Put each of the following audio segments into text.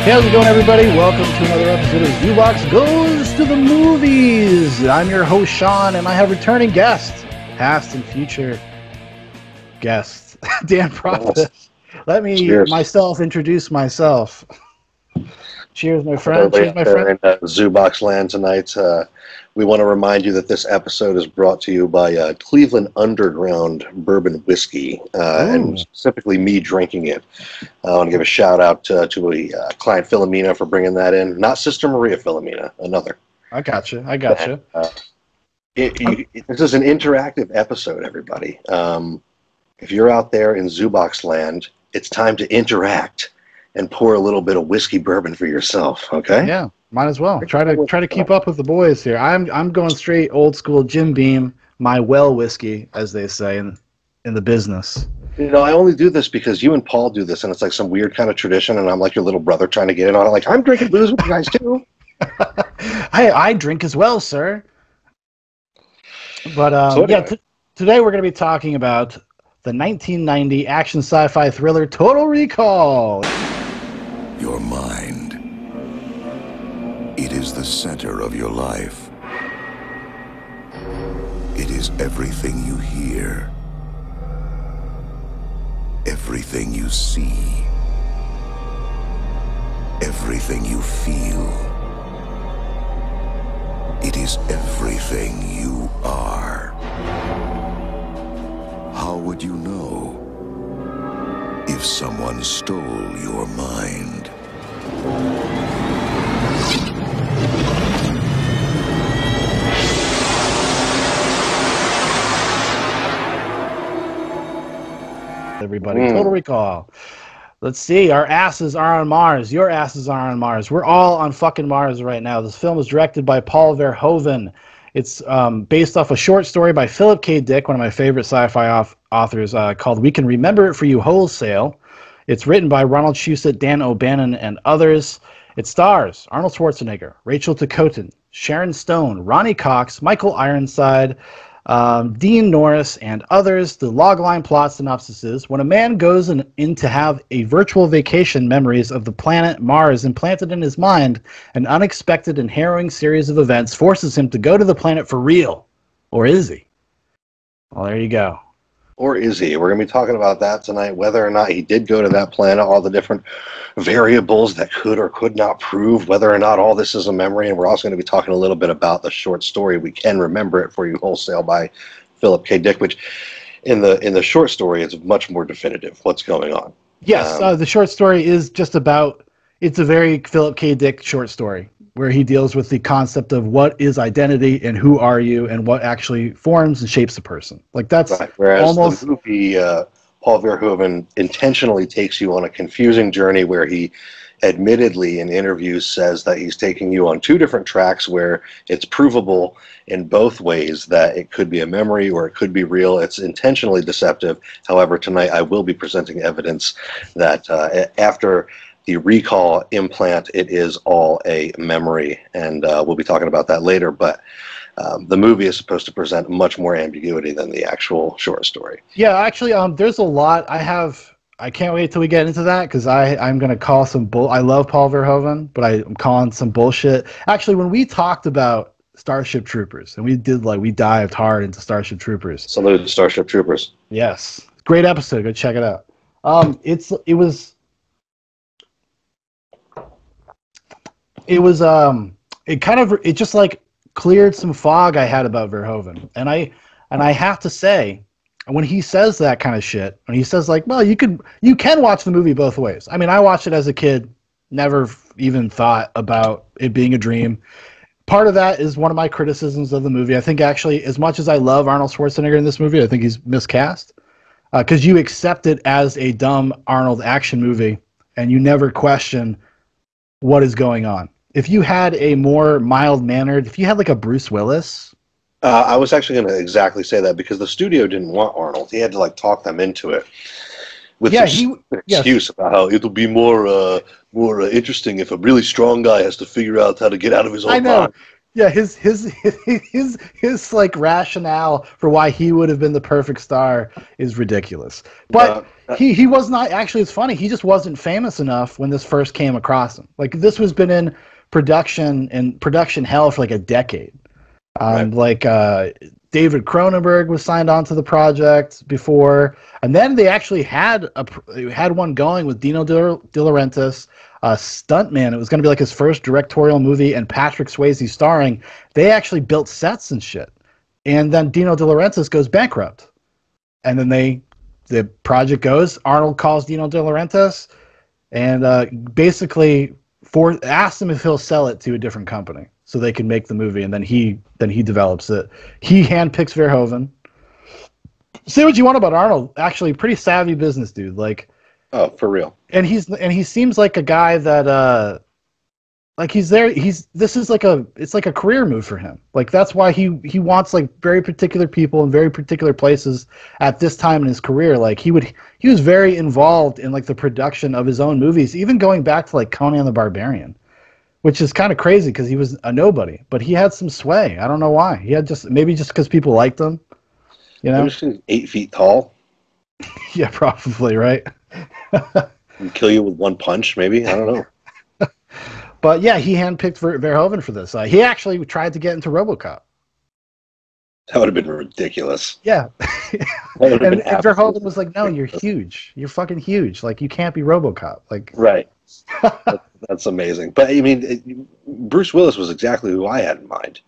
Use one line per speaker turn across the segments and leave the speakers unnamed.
Hey, how's it going, everybody? Welcome to another episode of Zoobox Goes to the Movies. I'm your host, Sean, and I have returning guests, past and future guests. Dan Prophet. Let me myself introduce myself. Cheers, my friend. Cheers, my friend.
In Zoobox land tonight. We want to remind you that this episode is brought to you by Cleveland Underground Bourbon Whiskey, and specifically me drinking it. I want to give a shout out to client Philomena for bringing that in. Not Sister Maria Philomena, another.
I got you.
This is an interactive episode, everybody. If you're out there in Zoobox land, it's time to interact and pour a little bit of whiskey bourbon for yourself. Okay?
Yeah. Might as well. Try to keep up with the boys here. I'm going straight old school Jim Beam, my well whiskey, as they say in the business.
You know, I only do this because you and Paul do this, and it's like some weird kind of tradition, and I'm like your little brother trying to get in on it. Like, I'm drinking booze with you guys too.
I drink as well, sir. But anyway. Today we're going to be talking about the 1990 action sci-fi thriller Total Recall.
Your mind. It is the center of your life. It is everything you hear, everything you see, everything you feel. It is everything you are. How would you know if someone stole your mind?
Everybody, Total Recall. Let's see. Our asses are on Mars. Your asses are on Mars. We're all on fucking Mars right now. This film is directed by Paul Verhoeven. It's based off a short story by Philip K. Dick, one of my favorite sci-fi authors, called We Can Remember It For You Wholesale. It's written by Ronald Shusett, Dan O'Bannon, and others. It stars Arnold Schwarzenegger, Rachel Ticotin, Sharon Stone, Ronnie Cox, Michael Ironside, Dean Norris, and others. The logline plot synopsis is: when a man goes in to have a virtual vacation, memories of the planet Mars implanted in his mind, an unexpected and harrowing series of events forces him to go to the planet for real. Or is he? Well, there you go.
Or is he? We're going to be talking about that tonight, whether or not he did go to that planet, all the different variables that could or could not prove whether or not all this is a memory. And we're also going to be talking a little bit about the short story We Can Remember It For You Wholesale by Philip K. Dick, which in the short story is much more definitive what's going on.
Yes, the short story is just about, it's a very Philip K. Dick short story where he deals with the concept of what is identity and who are you and what actually forms and shapes a person. Like that's right.
Whereas
almost
the movie, Paul Verhoeven intentionally takes you on a confusing journey where he admittedly in interviews says that he's taking you on two different tracks where it's provable in both ways that it could be a memory or it could be real. It's intentionally deceptive. However, tonight I will be presenting evidence that after the recall implant, it is all a memory, and we'll be talking about that later, but the movie is supposed to present much more ambiguity than the actual short story.
Yeah, actually, there's a lot. I can't wait till we get into that, because I'm going to call some I love Paul Verhoeven, but I'm calling some bullshit. Actually, when we talked about Starship Troopers, and we dived hard into Starship Troopers.
Salute to Starship Troopers.
Yes. Great episode. Go check it out. It just like cleared some fog I had about Verhoeven. And I have to say, when he says that kind of shit, when he says like, well, you can watch the movie both ways. I mean, I watched it as a kid, never even thought about it being a dream. Part of that is one of my criticisms of the movie. I think actually, as much as I love Arnold Schwarzenegger in this movie, I think he's miscast. Because you accept it as a dumb Arnold action movie, and you never question what is going on. If you had a more mild-mannered, if you had like a Bruce Willis...
I was actually going to exactly say that, because the studio didn't want Arnold. He had to like talk them into it. With excuse about how it'll be more interesting if a really strong guy has to figure out how to get out of his own mind.
Yeah, his like rationale for why he would have been the perfect star is ridiculous. But he was not actually. It's funny. He just wasn't famous enough when this first came across him. Like this was been in production hell for like a decade. Like David Cronenberg was signed onto the project before, and then they actually had one going with Dino De Laurentiis. Stuntman. It was going to be like his first directorial movie, and Patrick Swayze starring. They actually built sets and shit. And then Dino De Laurentiis goes bankrupt. And then the project goes. Arnold calls Dino De Laurentiis and basically asks him if he'll sell it to a different company so they can make the movie. And then he develops it. He handpicks Verhoeven. Say what you want about Arnold. Actually, pretty savvy business dude. Like.
Oh, for real.
And he seems like a guy that like this is like it's like a career move for him. Like that's why he wants like very particular people in very particular places at this time in his career. Like he was very involved in like the production of his own movies, even going back to like Conan the Barbarian, which is kind of crazy because he was a nobody, but he had some sway. I don't know why. He had maybe just because people liked him. You know,
he was 8 feet tall.
Yeah, probably right.
And kill you with one punch, maybe. I don't know.
But yeah, he handpicked Verhoeven for this. He actually tried to get into RoboCop.
That would have been ridiculous.
Yeah. and Verhoeven was like, "No, you're huge. You're fucking huge. Like you can't be RoboCop." Like
right. That's amazing. But I mean, Bruce Willis was exactly who I had in mind.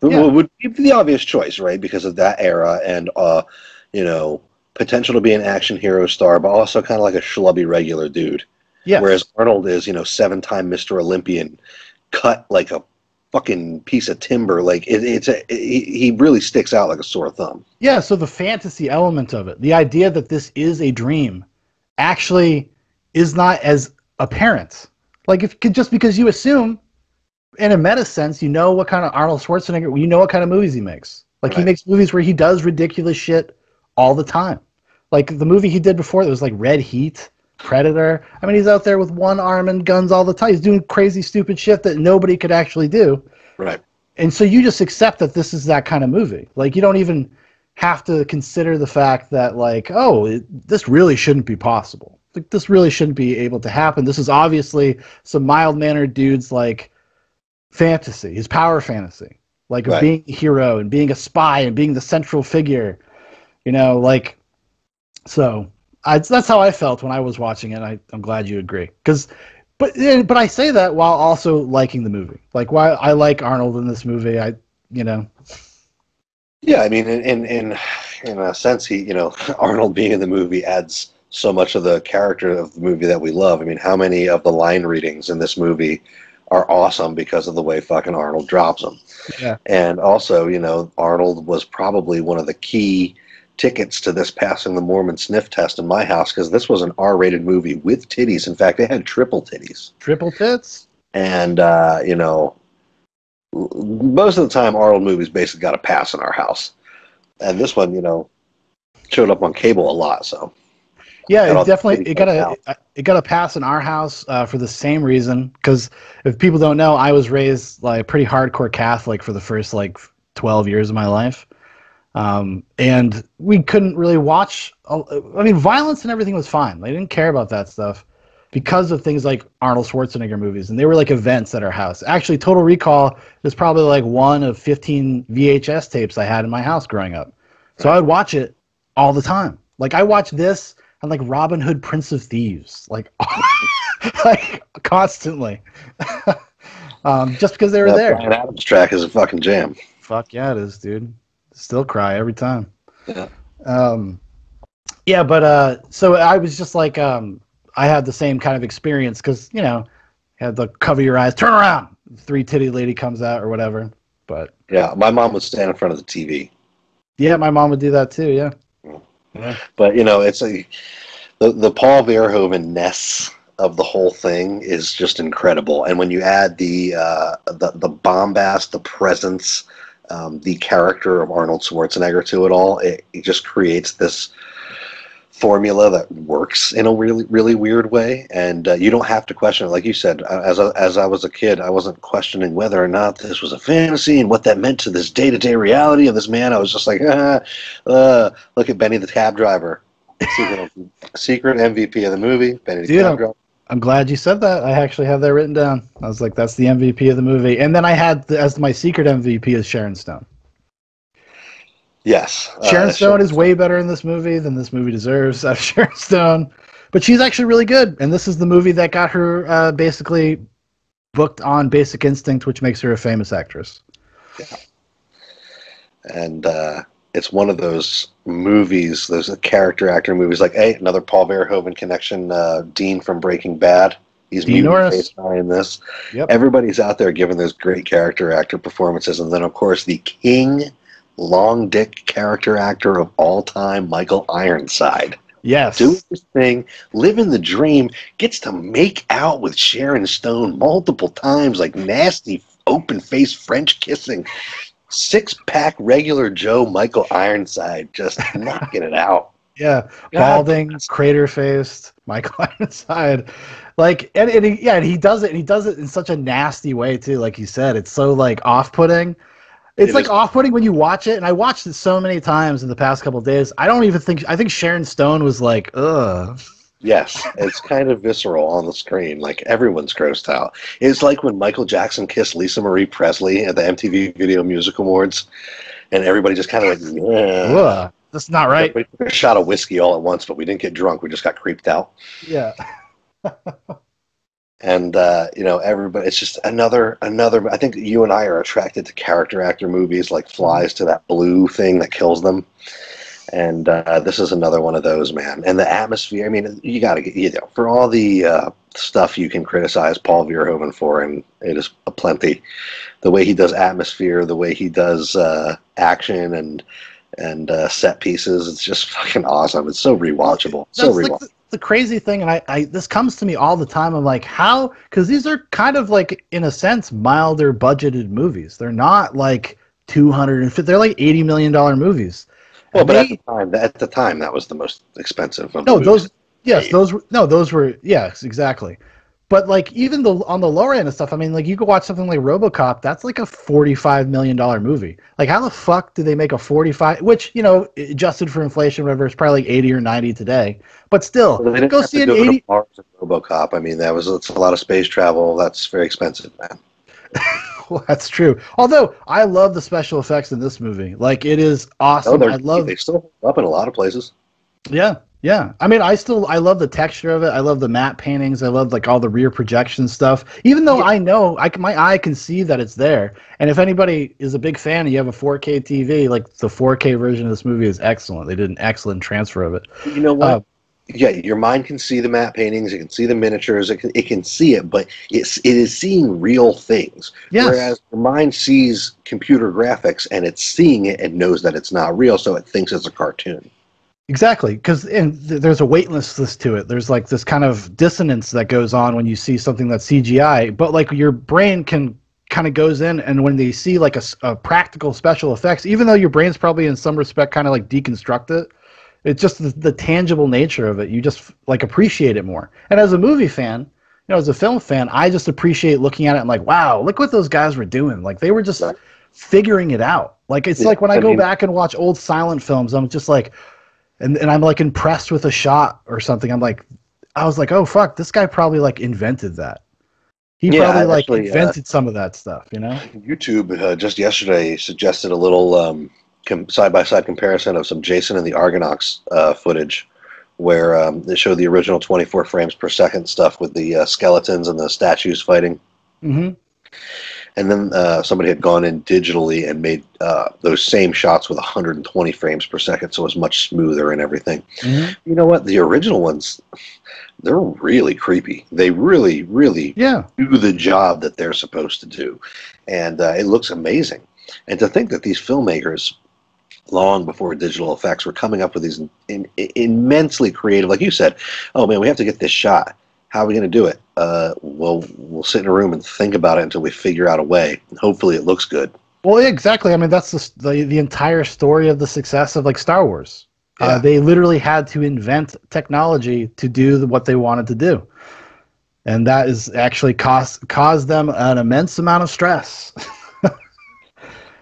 Yeah.
It would be the obvious choice, right? Because of that era and you know. Potential to be an action hero star, but also kind of like a schlubby regular dude.
Yeah.
Whereas Arnold is, 7-time Mr. Olympian, cut like a fucking piece of timber. Like he really sticks out like a sore thumb.
Yeah. So the fantasy element of it, the idea that this is a dream, actually is not as apparent. Like just because you assume, in a meta sense, you know what kind of Arnold Schwarzenegger, you know what kind of movies he makes. Like he makes movies where he does ridiculous shit all the time. Like the movie he did before that was like Red Heat, Predator. I mean, he's out there with one arm and guns all the time. He's doing crazy, stupid shit that nobody could actually do.
Right.
And so you just accept that this is that kind of movie. Like you don't even have to consider the fact that like, this really shouldn't be possible. Like this really shouldn't be able to happen. This is obviously some mild-mannered dude's like fantasy, his power fantasy. Like of being a hero and being a spy and being the central figure. Like, so that's how I felt when I was watching it. I'm glad you agree. But I say that while also liking the movie. Like, why I like Arnold in this movie.
Yeah, I mean, in a sense, Arnold being in the movie adds so much of the character of the movie that we love. I mean, how many of the line readings in this movie are awesome because of the way fucking Arnold drops them?
Yeah.
And also, Arnold was probably one of the key tickets to this passing the Mormon sniff test in my house because this was an R-rated movie with titties. In fact, they had triple titties.
Triple tits?
And, most of the time Arnold movies basically got a pass in our house. And this one, showed up on cable a lot, so.
Yeah, it got a pass in our house for the same reason. Because if people don't know, I was raised like pretty hardcore Catholic for the first like 12 years of my life. And we couldn't really watch. I mean, violence and everything was fine. They didn't care about that stuff because of things like Arnold Schwarzenegger movies, and they were like events at our house. Actually, Total Recall is probably like one of 15 VHS tapes I had in my house growing up. So I would watch it all the time. Like I watched this and like Robin Hood, Prince of Thieves, like like constantly, just because they were there.
Bryan Adams track is a fucking jam.
Fuck yeah, it is, dude. Still cry every time.
Yeah.
Yeah, but so I was just like, I had the same kind of experience because had the cover your eyes, turn around, 3 titty lady comes out or whatever. But
yeah, my mom would stand in front of the TV.
Yeah, my mom would do that too. Yeah. Yeah.
But it's the Paul Verhoeven-ness of the whole thing is just incredible. And when you add the bombast, the presence, the character of Arnold Schwarzenegger to it all, it just creates this formula that works in a really, really weird way, and you don't have to question it. Like you said, as I was a kid, I wasn't questioning whether or not this was a fantasy and what that meant to this day-to-day reality of this man. I was just like, look at Benny the cab driver, secret MVP of the movie, Benny the cab driver.
I'm glad you said that. I actually have that written down. I was like, that's the MVP of the movie. And then I had as my secret MVP is Sharon Stone.
Yes.
Sharon Stone is way better in this movie than this movie deserves out of Sharon Stone. But she's actually really good. And this is the movie that got her basically booked on Basic Instinct, which makes her a famous actress.
Yeah. And it's one of those movies, those character actor movies, like, hey, another Paul Verhoeven connection, Dean from Breaking Bad. He's
Dean Norris
in this.
Yep.
Everybody's out there giving those great character actor performances. And then, of course, the king, long dick character actor of all time, Michael Ironside.
Yes.
Doing his thing, living the dream, gets to make out with Sharon Stone multiple times, like nasty, open-faced French kissing. Six-pack regular Joe Michael Ironside just knocking it out.
Yeah, balding, crater-faced Michael Ironside. Like, and he does it. And he does it in such a nasty way too. Like you said, it's so like off-putting. It's like off-putting when you watch it. And I watched it so many times in the past couple of days. I think Sharon Stone was like, ugh.
Yes, it's kind of visceral on the screen. Like, everyone's grossed out. It's like when Michael Jackson kissed Lisa Marie Presley at the MTV Video Music Awards, and everybody just kind of like, yeah.
That's not right.
We took a shot of whiskey all at once, but we didn't get drunk. We just got creeped out.
Yeah.
And, everybody, it's just another, I think you and I are attracted to character actor movies like flies to that blue thing that kills them. And this is another one of those, man. And the atmosphere, I mean, you got to get, for all the stuff you can criticize Paul Verhoeven for, and it is aplenty, the way he does atmosphere, the way he does action and set pieces, it's just fucking awesome. It's so rewatchable.
Like the crazy thing, and I this comes to me all the time. I'm like, how? Because these are kind of like, in a sense, milder budgeted movies. They're not like 250. They're like $80 million movies.
Well, but at the time, that was the most expensive.
Those were, yes, exactly. But like, even on the lower end of stuff, I mean, like, you could watch something like RoboCop. That's like a $45 million movie. Like, how the fuck do they make a 45? Which, adjusted for inflation, whatever, is probably like 80 or 90 today. But still, go see an 80.
RoboCop. I mean, it's a lot of space travel. That's very expensive, man.
Well, that's true. Although I love the special effects in this movie. Like, it is awesome.
They still hold up in a lot of places.
Yeah. Yeah. I mean, I love the texture of it. I love the matte paintings. I love like all the rear projection stuff. Even though I know my eye can see that it's there. And if anybody is a big fan and you have a 4K TV, like, the 4K version of this movie is excellent. They did an excellent transfer of it.
You know what? Yeah, your mind can see the matte paintings, it can see the miniatures, it can see it, but it is seeing real things. Yes. Whereas your mind sees computer graphics and it's seeing it and knows that it's not real, so it thinks it's a cartoon.
Exactly, because there's a weightlessness to it. There's like this kind of dissonance that goes on when you see something that's CGI, but like, your brain can kind of goes in, and when they see like a practical special effects, even though your brain's probably in some respect kind of like deconstruct it, it's just the tangible nature of it. You just like appreciate it more. And as a movie fan, as a film fan, I just appreciate looking at it and like, wow, look what those guys were doing. Like, they were just figuring it out. Like, it's like when I go back and watch old silent films, I'm just like, and I'm like impressed with a shot or something. I was like, oh fuck, this guy probably like invented that. He probably invented some of that stuff,
YouTube just yesterday suggested a little side-by-side comparison of some Jason and the Argonauts footage, where they show the original 24 frames per second stuff with the skeletons and the statues fighting.
Mm-hmm.
And then somebody had gone in digitally and made those same shots with 120 frames per second, so it was much smoother and everything. Mm-hmm. You know what? The original ones, they're really creepy. They really, really do the job that they're supposed to do. And it looks amazing. And to think that these filmmakers, long before digital effects, were coming up with these immensely creative, like you said, oh man, we have to get this shot. How are we going to do it? We'll sit in a room and think about it until we figure out a way. Hopefully it looks good.
Well, exactly. I mean, that's the entire story of the success of like Star Wars.
Yeah.
They literally had to invent technology to do what they wanted to do. And that is actually caused them an immense amount of stress.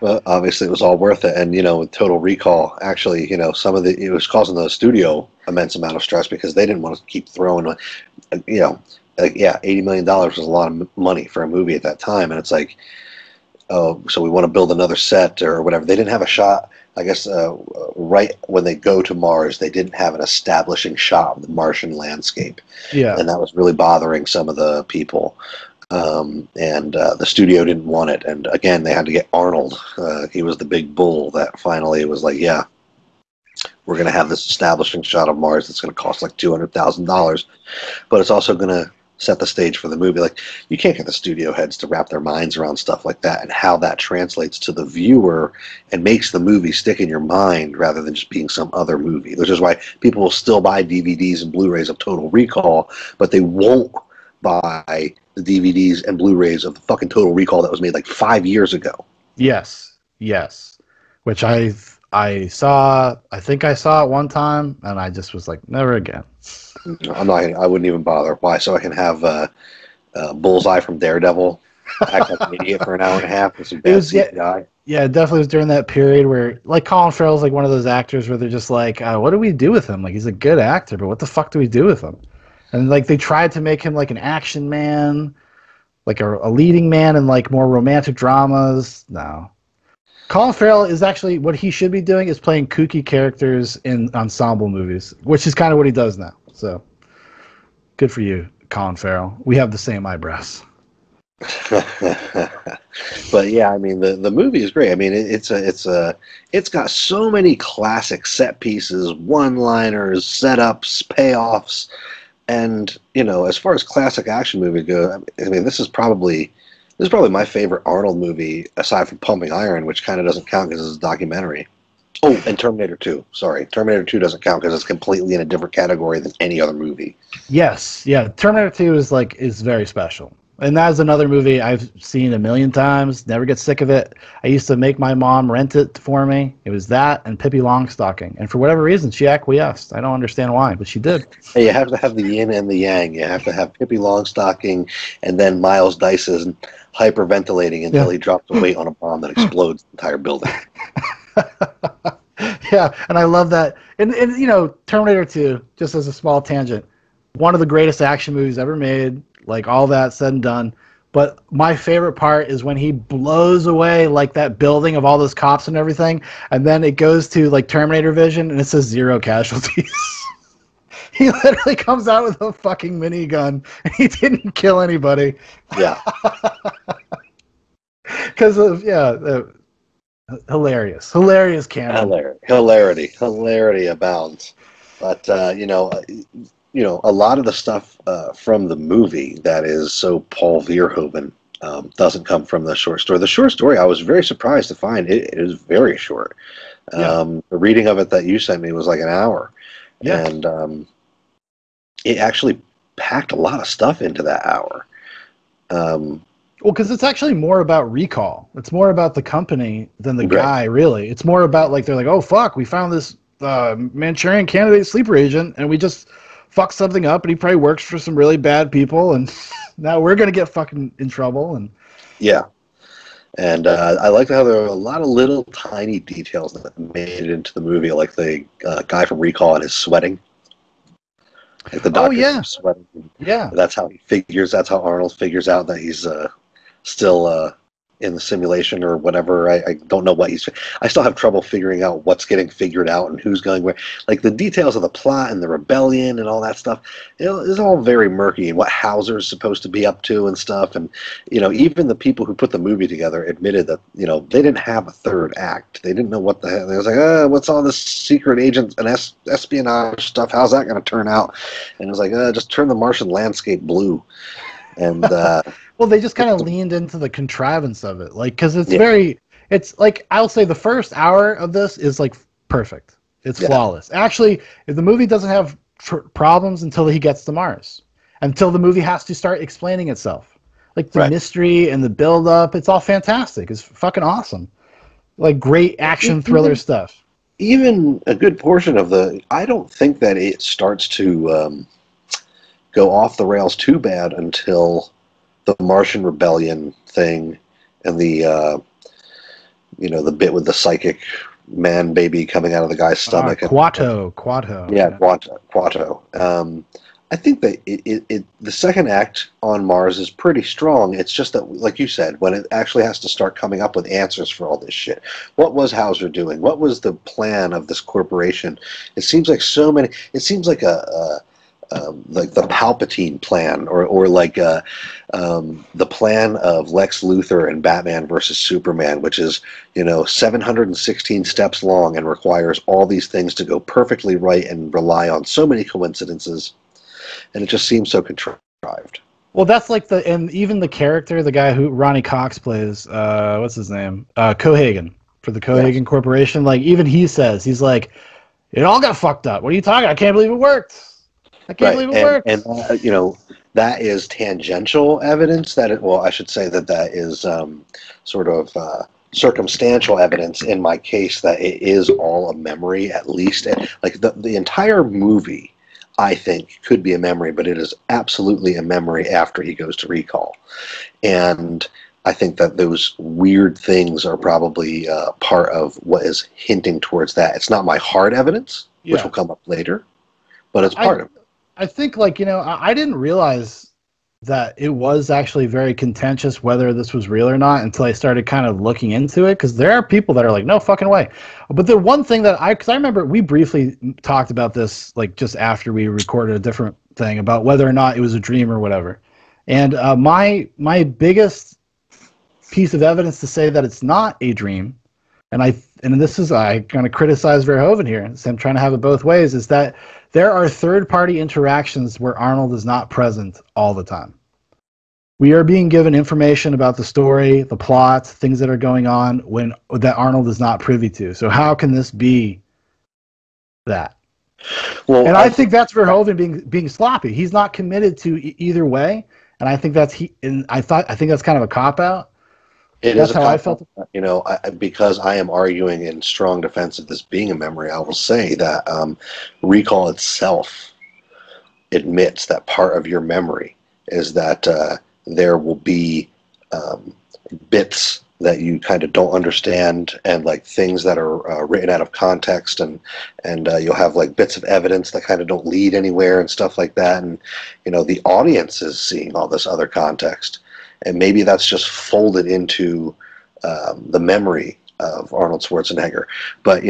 Well, obviously, it was all worth it. And, with Total Recall, actually, it was causing the studio immense amount of stress because they didn't want to keep throwing, $80 million was a lot of money for a movie at that time. And it's like, oh, so we want to build another set or whatever. They didn't have a shot. I guess right when they go to Mars, they didn't have an establishing shot of the Martian landscape.
Yeah.
And that was really bothering some of the people. And the studio didn't want it. And again, they had to get Arnold. He was the big bull that finally was like, yeah, we're going to have this establishing shot of Mars that's going to cost like $200,000. But it's also going to set the stage for the movie. Like, you can't get the studio heads to wrap their minds around stuff like that and how that translates to the viewer and makes the movie stick in your mind rather than just being some other movie. Which is why people will still buy DVDs and Blu-rays of Total Recall, but they won't buy the DVDs and Blu-rays of the fucking Total Recall that was made like 5 years ago.
Yes. Which I saw. I think I saw it one time, and I just was like, never again.
I wouldn't even bother. Why? So I can have Bullseye from Daredevil act like an idiot for an hour and a half with some bad CGI.
Yeah, it definitely was during that period where, like, Colin Farrell's like one of those actors where they're just like, what do we do with him? Like, he's a good actor, but what the fuck do we do with him? And like they tried to make him like an action man, like a leading man in like more romantic dramas. No. Colin Farrell is actually, what he should be doing is playing kooky characters in ensemble movies, which is kind of what he does now. So good for you, Colin Farrell. We have the same eyebrows.
But yeah, I mean the movie is great. I mean it's got so many classic set pieces, one-liners, setups, payoffs. And, as far as classic action movies go, I mean, this is probably my favorite Arnold movie, aside from Pumping Iron, which kind of doesn't count because it's a documentary. Oh, and Terminator 2. Sorry. Terminator 2 doesn't count because it's completely in a different category than any other movie.
Yes. Yeah. Terminator 2 is very special. And that is another movie I've seen a million times, never get sick of it. I used to make my mom rent it for me. It was that and Pippi Longstocking. And for whatever reason, she acquiesced. I don't understand why, but she did.
Hey, you have to have the yin and the yang. You have to have Pippi Longstocking and then Miles Dyson hyperventilating until he drops a weight on a bomb that explodes the entire building.
Yeah, and I love that. And Terminator 2, just as a small tangent, one of the greatest action movies ever made. Like, all that said and done. But my favorite part is when he blows away, like, that building of all those cops and everything, and then it goes to, like, Terminator vision, and it says 0 casualties. He literally comes out with a fucking minigun, and he didn't kill anybody.
Yeah.
Because of, hilarious. Hilarious canon.
Hilarity abounds. But, a lot of the stuff from the movie that is so Paul Verhoeven doesn't come from the short story. The short story, I was very surprised to find it is very short. The reading of it that you sent me was like an hour. Yeah. And it actually packed a lot of stuff into that hour. Well,
because it's actually more about recall. It's more about the company than the guy, really. It's more about, like, they're like, oh, fuck, we found this Manchurian Candidate sleeper agent, and we just fucked something up, and he probably works for some really bad people, and now we're going to get fucking in trouble. And
yeah. And I like how there are a lot of little tiny details that made it into the movie, like the guy from Recall and his sweating. Like the doctor sweating.
Yeah.
That's how Arnold figures out that he's still in the simulation or whatever. I don't know what I still have trouble figuring out what's getting figured out and who's going where. Like, the details of the plot and the rebellion and all that stuff, it's all very murky, and what Hauser's supposed to be up to and stuff. And, even the people who put the movie together admitted that, they didn't have a third act. They didn't know what the hell. They was like, what's all this secret agent and espionage stuff? How's that going to turn out? And it was like, just turn the Martian landscape blue. And
well, they just kind of leaned into the contrivance of it, like, because it's like, I'll say the first hour of this is like perfect. It's flawless. Actually, if the movie doesn't have problems until he gets to Mars, until the movie has to start explaining itself, like the mystery and the build up, it's all fantastic. It's fucking awesome. Like, great action thriller stuff.
even a good portion of I don't think that it starts to go off the rails too bad until the Martian Rebellion thing and the the bit with the psychic man baby coming out of the guy's stomach.
Quato.
Yeah, Quato. I think that the second act on Mars is pretty strong. It's just that, like you said, when it actually has to start coming up with answers for all this shit. What was Hauser doing? What was the plan of this corporation? It seems like so many. It seems like like the Palpatine plan, or like the plan of Lex Luthor and Batman versus Superman, which is 716 steps long and requires all these things to go perfectly right and rely on so many coincidences, and it just seems so contrived.
Well, that's like and even the character, the guy who Ronnie Cox plays, what's his name? Cohagen, for the Cohagen Corporation. Like, even he says, he's like, it all got fucked up. What are you talking? I can't believe it worked. I can't believe it worked.
And that is tangential evidence I should say that is sort of circumstantial evidence in my case that it is all a memory, at least. Like the entire movie, I think, could be a memory, but it is absolutely a memory after he goes to recall. And I think that those weird things are probably part of what is hinting towards that. It's not my hard evidence, which will come up later, but it's part of it.
I think, I didn't realize that it was actually very contentious whether this was real or not until I started kind of looking into it, because there are people that are like, no fucking way. But the one thing because I remember we briefly talked about this, like, just after we recorded a different thing about whether or not it was a dream or whatever. And my biggest piece of evidence to say that it's not a dream, and this is, I kind of criticize Verhoeven here, so I'm trying to have it both ways, is that there are third-party interactions where Arnold is not present all the time. We are being given information about the story, the plot, things that are going on that Arnold is not privy to. So how can this be that? Well, and I think that's Verhoeven being sloppy. He's not committed to either way, and I think I think that's kind of a cop-out.
That's how I felt. Because I am arguing in strong defense of this being a memory, I will say that recall itself admits that part of your memory is that there will be bits that you kind of don't understand, and like things that are written out of context, and you'll have like bits of evidence that kind of don't lead anywhere and stuff like that, and the audience is seeing all this other context. And maybe that's just folded into the memory of Arnold Schwarzenegger. But,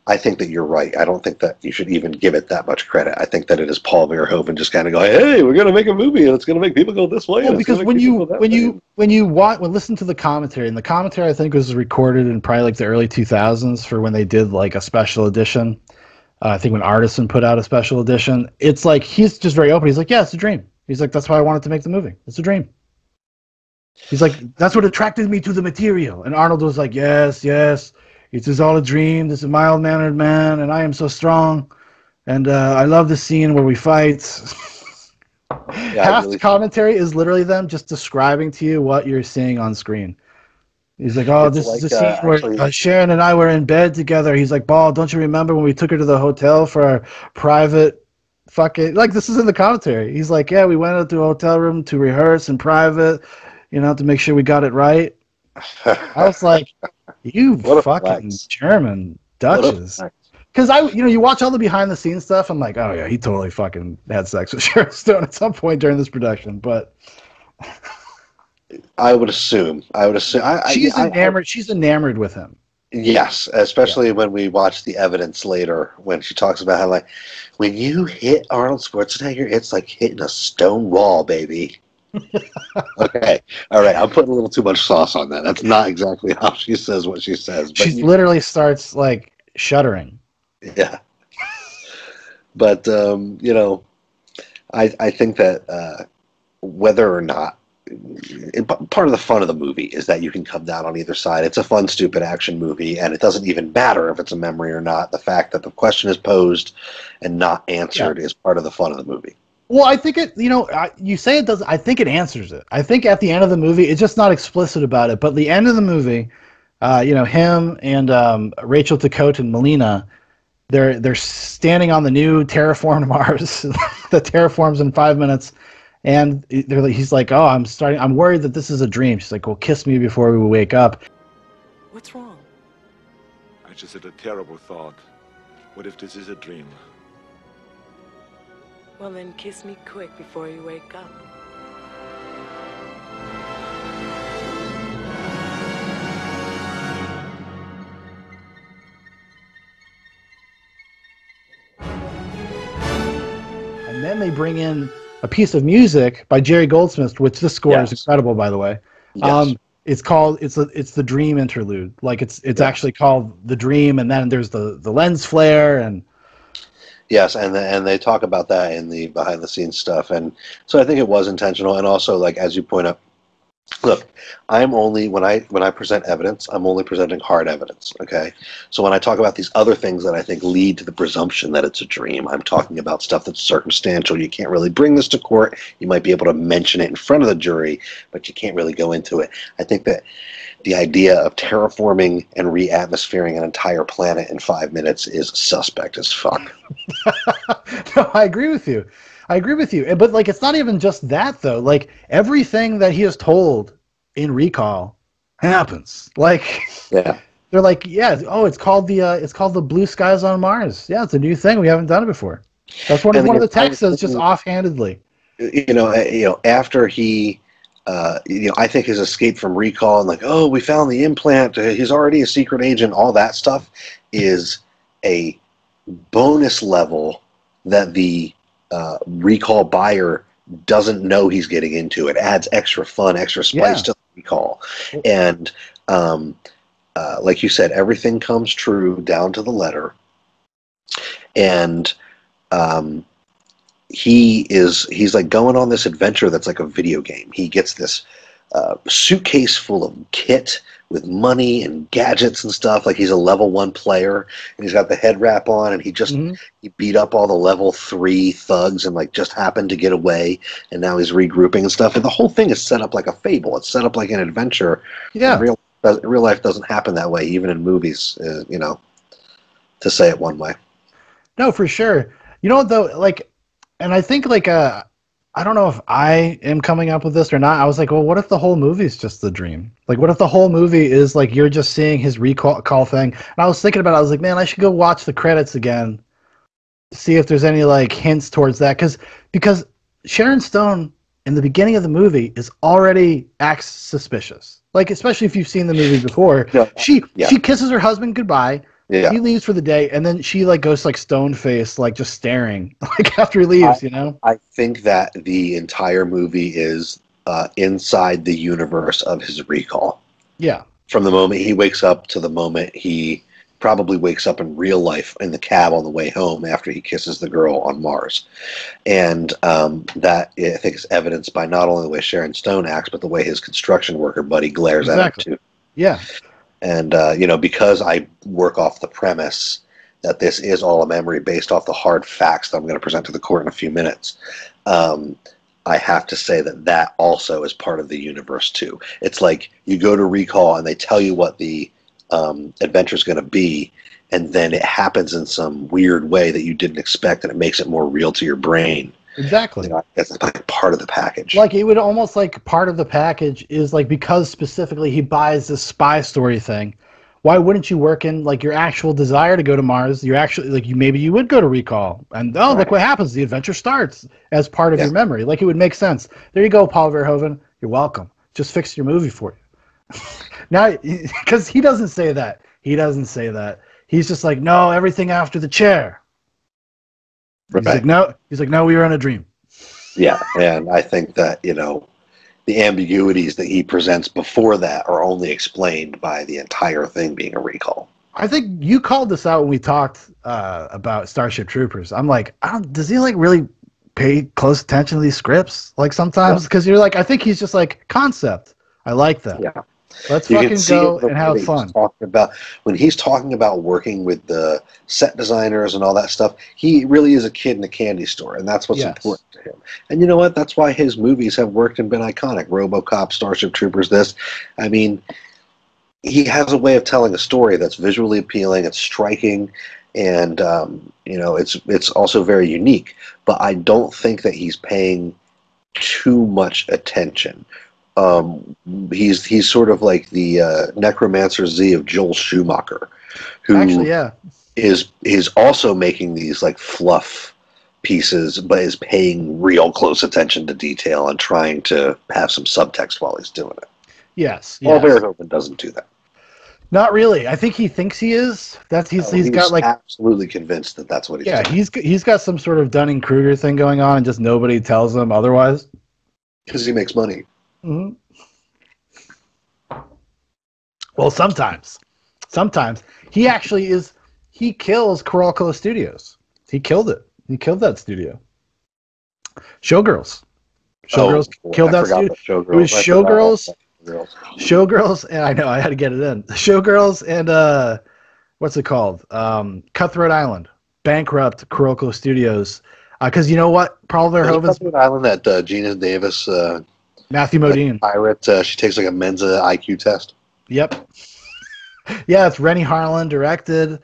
I think that you're right. I don't think that you should even give it that much credit. I think that it is Paul Verhoeven just kind of going, hey, we're going to make a movie, and it's going to make people go this way.
Well, because when you listen to the commentary, and the commentary I think was recorded in probably like the early 2000s for when they did like a special edition. I think when Artisan put out a special edition, it's like he's just very open. He's like, yeah, it's a dream. He's like, that's why I wanted to make the movie. It's a dream. He's like, that's what attracted me to the material. And Arnold was like, yes, it is all a dream. This is a mild-mannered man, and I am so strong. And I love the scene where we fight. Half the commentary is literally them just describing to you what you're seeing on screen. He's like, oh, this is a scene where Sharon and I were in bed together. He's like, Paul, don't you remember when we took her to the hotel for our private this is in the commentary. He's like, yeah, we went into a hotel room to rehearse in private, to make sure we got it right. I was like, you fucking German Duchess. Because you watch all the behind the scenes stuff. I'm like, oh yeah, he totally fucking had sex with Sharon Stone at some point during this production. But
I would assume.
She's enamored. She's enamored with him.
Yes, especially when we watch the evidence later, when she talks about how, like, when you hit Arnold Schwarzenegger, it's like hitting a stone wall, baby. Okay, all right, I'm putting a little too much sauce on that. That's not exactly how she says what she says. But
she literally starts, like, shuddering.
Yeah. But, I think that whether or not, part of the fun of the movie is that you can come down on either side. It's a fun, stupid action movie, and it doesn't even matter if it's a memory or not. The fact that the question is posed and not answered is part of the fun of the movie.
Well, I think it, you say it doesn't, I think it answers it. I think at the end of the movie, it's just not explicit about it, but the end of the movie, him and Rachel Takot and Melina, they're standing on the new terraformed Mars that terraforms in 5 minutes, and he's like, oh, I'm worried that this is a dream. She's like, well, kiss me before we wake up.
What's wrong?
I just had a terrible thought. What if this is a dream?
Well, then kiss me quick before you wake up.
And then they bring in a piece of music by Jerry Goldsmith, which this score is incredible, by the way.
Yes.
It's called it's the Dream interlude. Like it's actually called The Dream, and then there's the lens flare and
yes, and they talk about that in the behind the scenes stuff, and so I think it was intentional, and also like as you point out, look, I'm only when I present evidence, I'm only presenting hard evidence. Okay, so when I talk about these other things that I think lead to the presumption that it's a dream, I'm talking about stuff that's circumstantial. You can't really bring this to court. You might be able to mention it in front of the jury, but you can't really go into it. I think that the idea of terraforming and re-atmosphering an entire planet in 5 minutes is suspect as fuck.
No, I agree with you. But like, it's not even just that though. Like everything that he is told in Recall happens. Like,
yeah,
they're like, yeah, oh, it's called the Blue Skies on Mars. Yeah, it's a new thing. We haven't done it before. That's one of the texts says just offhandedly.
After he. I think his escape from Recall and like, oh, we found the implant, he's already a secret agent, all that stuff is a bonus level that the Recall buyer doesn't know he's getting into. It adds extra fun, extra spice to Recall. And like you said, everything comes true down to the letter. And he's like going on this adventure that's like a video game. He gets this suitcase full of kit with money and gadgets and stuff. Like he's a level 1 player, and he's got the head wrap on, and he beat up all the level 3 thugs and like just happened to get away, and now he's regrouping and stuff. And the whole thing is set up like a fable. It's set up like an adventure. Yeah, real life doesn't happen that way, even in movies. To say it one way.
No, for sure. You know what though, like. And I think, like, I don't know if I am coming up with this or not. I was like, well, what if the whole movie is just the dream? Like, what if the whole movie is, like, you're just seeing his recall thing? And I was thinking about it. I was like, man, I should go watch the credits again to see if there's any, like, hints towards that. Because Sharon Stone, in the beginning of the movie, acts suspicious. Like, especially if you've seen the movie before. Yeah. She kisses her husband goodbye. Yeah. He leaves for the day, and then she like goes like stone faced, like just staring, like after he leaves.
I think that the entire movie is inside the universe of his Recall.
Yeah. From
the moment he wakes up to the moment he probably wakes up in real life in the cab on the way home after he kisses the girl on Mars, and that I think is evidenced by not only the way Sharon Stone acts, but the way his construction worker buddy glares at him too.
Yeah.
And, because I work off the premise that this is all a memory based off the hard facts that I'm going to present to the court in a few minutes, I have to say that also is part of the universe, too. It's like you go to Recall and they tell you what the adventure is going to be, and then it happens in some weird way that you didn't expect, and it makes it more real to your brain.
Exactly.
That's like part of the package.
Like it would almost like part of the package is like because specifically he buys this spy story thing. Why wouldn't you work in like your actual desire to go to Mars? You're actually like maybe you would go to Recall, and look what happens. The adventure starts as part of your memory. Like it would make sense. There you go, Paul Verhoeven. You're welcome. Just fix your movie for you. Now, because he doesn't say that. He's just like, no, everything after the chair. Right. He's like, no, we were in a dream.
Yeah, and I think that, the ambiguities that he presents before that are only explained by the entire thing being a Recall.
I think you called this out when we talked about Starship Troopers. I'm like, does he like really pay close attention to these scripts? Like sometimes, because you're like, I think he's just like concept. I like that.
Yeah.
Let's fucking go and have fun.
When he's talking about working with the set designers and all that stuff, he really is a kid in a candy store, and that's what's important to him. And you know what? That's why his movies have worked and been iconic. RoboCop, Starship Troopers, this. I mean, he has a way of telling a story that's visually appealing, it's striking, and it's also very unique. But I don't think that he's paying too much attention. He's sort of like the Necromancer Z of Joel Schumacher, who
Actually, yeah.
is also making these like fluff pieces, but is paying real close attention to detail and trying to have some subtext while he's doing it.
Yes.
Paul Verhoeven doesn't do that.
Not really. I think he thinks he is. He's got like
absolutely convinced that that's what he's doing.
He's got some sort of Dunning-Kruger thing going on, and just nobody tells him otherwise.
Because he makes money.
Mm-hmm. Well, sometimes he actually is. He kills Coralco Studios. He killed it. He killed that studio. Showgirls killed that studio. It was Showgirls, and I know I had to get it in. Showgirls and what's it called? Cutthroat Island, bankrupt Kuroko Studios. Because you know what, Paul Verhoeven's
Cutthroat Island that Gina Davis,
Matthew Modine,
pirate. She takes like a Mensa IQ test.
Yep. Yeah, it's Rennie Harlan directed.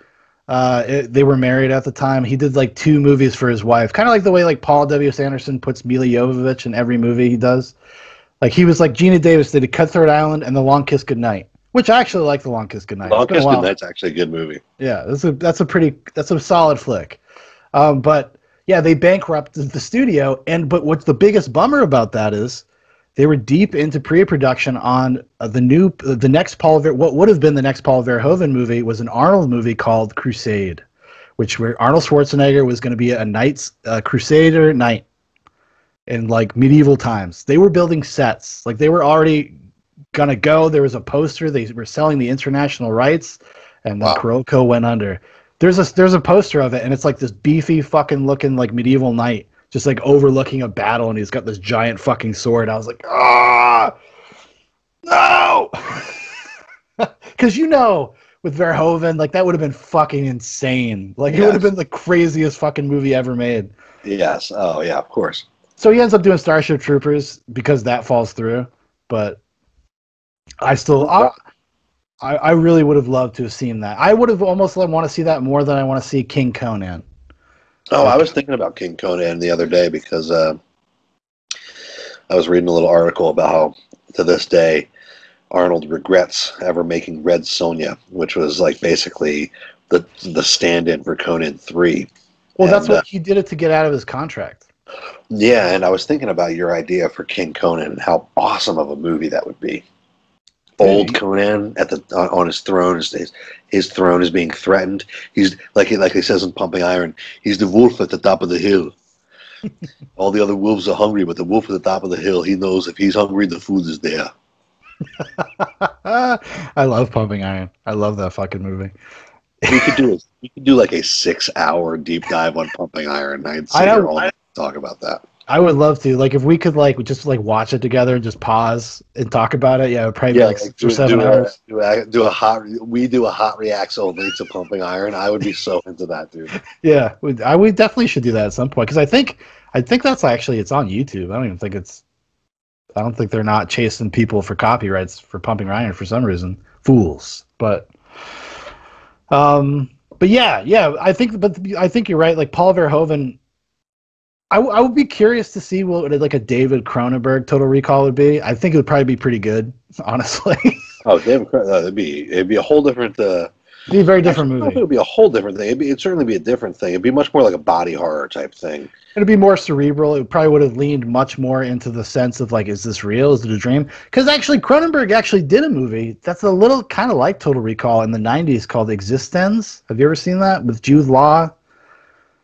They were married at the time. He did like 2 movies for his wife, kind of like the way like Paul W. Sanderson puts Mila Jovovich in every movie he does. Like he was like Gina Davis did a Cutthroat Island and The Long Kiss Goodnight, which I actually like. The Long Kiss Goodnight.
Long Kiss Goodnight's actually a good movie. Yeah,
that's a solid flick. But yeah, they bankrupted the studio, but what's the biggest bummer about that is they were deep into pre-production on the next what would have been the next Paul Verhoeven movie was an Arnold movie called Crusade, where Arnold Schwarzenegger was going to be a crusader knight in like medieval times. They were building sets, like they were already gonna go. There was a poster. They were selling the international rights, and then Kuroko went under. There's a poster of it, and it's like this beefy fucking looking like medieval knight, just like overlooking a battle, and he's got this giant fucking sword. I was like, no, because with Verhoeven, like that would have been fucking insane. Like it would have been the craziest fucking movie ever made.
Yes. Oh yeah, of course.
So he ends up doing Starship Troopers because that falls through, but I really would have loved to have seen that. I would have almost want to see that more than I want to see King Conan.
Oh, I was thinking about King Conan the other day because I was reading a little article about how, to this day, Arnold regrets ever making Red Sonja, which was like basically the stand-in for Conan 3.
Well, that's what he did it to get out of his contract.
Yeah, and I was thinking about your idea for King Conan and how awesome of a movie that would be. Old Conan on his throne. His throne is being threatened. He's like he says in Pumping Iron. He's the wolf at the top of the hill. All the other wolves are hungry, but the wolf at the top of the hill, he knows if he's hungry, the food is there.
I love Pumping Iron. I love that fucking movie.
We could do like a 6-hour deep dive on Pumping Iron. I'd sit here all night to talk about that.
I would love to. Like, if we could, like, just like watch it together and just pause and talk about it. Yeah, it would probably be like 6 or 7 hours.
Do a hot reacts only to Pumping Iron. I would be so into that, dude.
Yeah, we definitely should do that at some point because I think that's actually it's on YouTube. I don't think they're not chasing people for copyrights for Pumping Iron for some reason. Fools, but yeah. I think you're right. Like Paul Verhoeven. I would be curious to see what like a David Cronenberg Total Recall would be. I think it would probably be pretty good, honestly.
Oh, David Cronenberg, it'd be a whole different. It'd
be a very different movie.
It would be a whole different thing. It'd certainly be a different thing. It'd be much more like a body horror type thing.
It'd be more cerebral. It probably would have leaned much more into the sense of like, is this real? Is it a dream? Because actually, Cronenberg actually did a movie that's a little kind of like Total Recall in the '90s called Existenz. Have you ever seen that with Jude Law?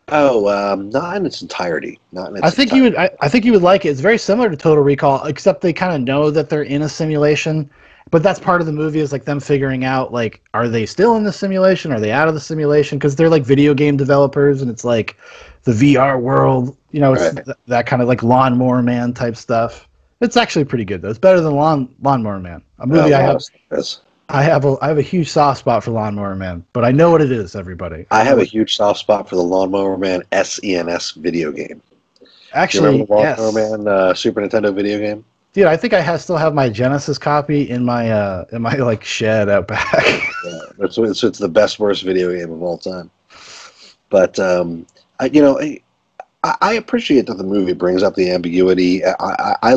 Oh, not in its entirety.
I think you would like it. It's very similar to Total Recall, except they kind of know that they're in a simulation. But that's part of the movie is like them figuring out like, are they still in the simulation? Are they out of the simulation? Because they're like video game developers, and it's like the VR world. It's that kind of like Lawnmower Man type stuff. It's actually pretty good though. It's better than Lawnmower Man, a movie I have a huge soft spot for Lawnmower Man, but I know what it is, everybody.
I have a huge soft spot for the Lawnmower Man SNES video game.
Actually,
you remember the Lawnmower Man Super Nintendo video game?
Dude, I think still have my Genesis copy in my like shed out back.
Yeah, it's the best worst video game of all time. But I appreciate that the movie brings up the ambiguity. But I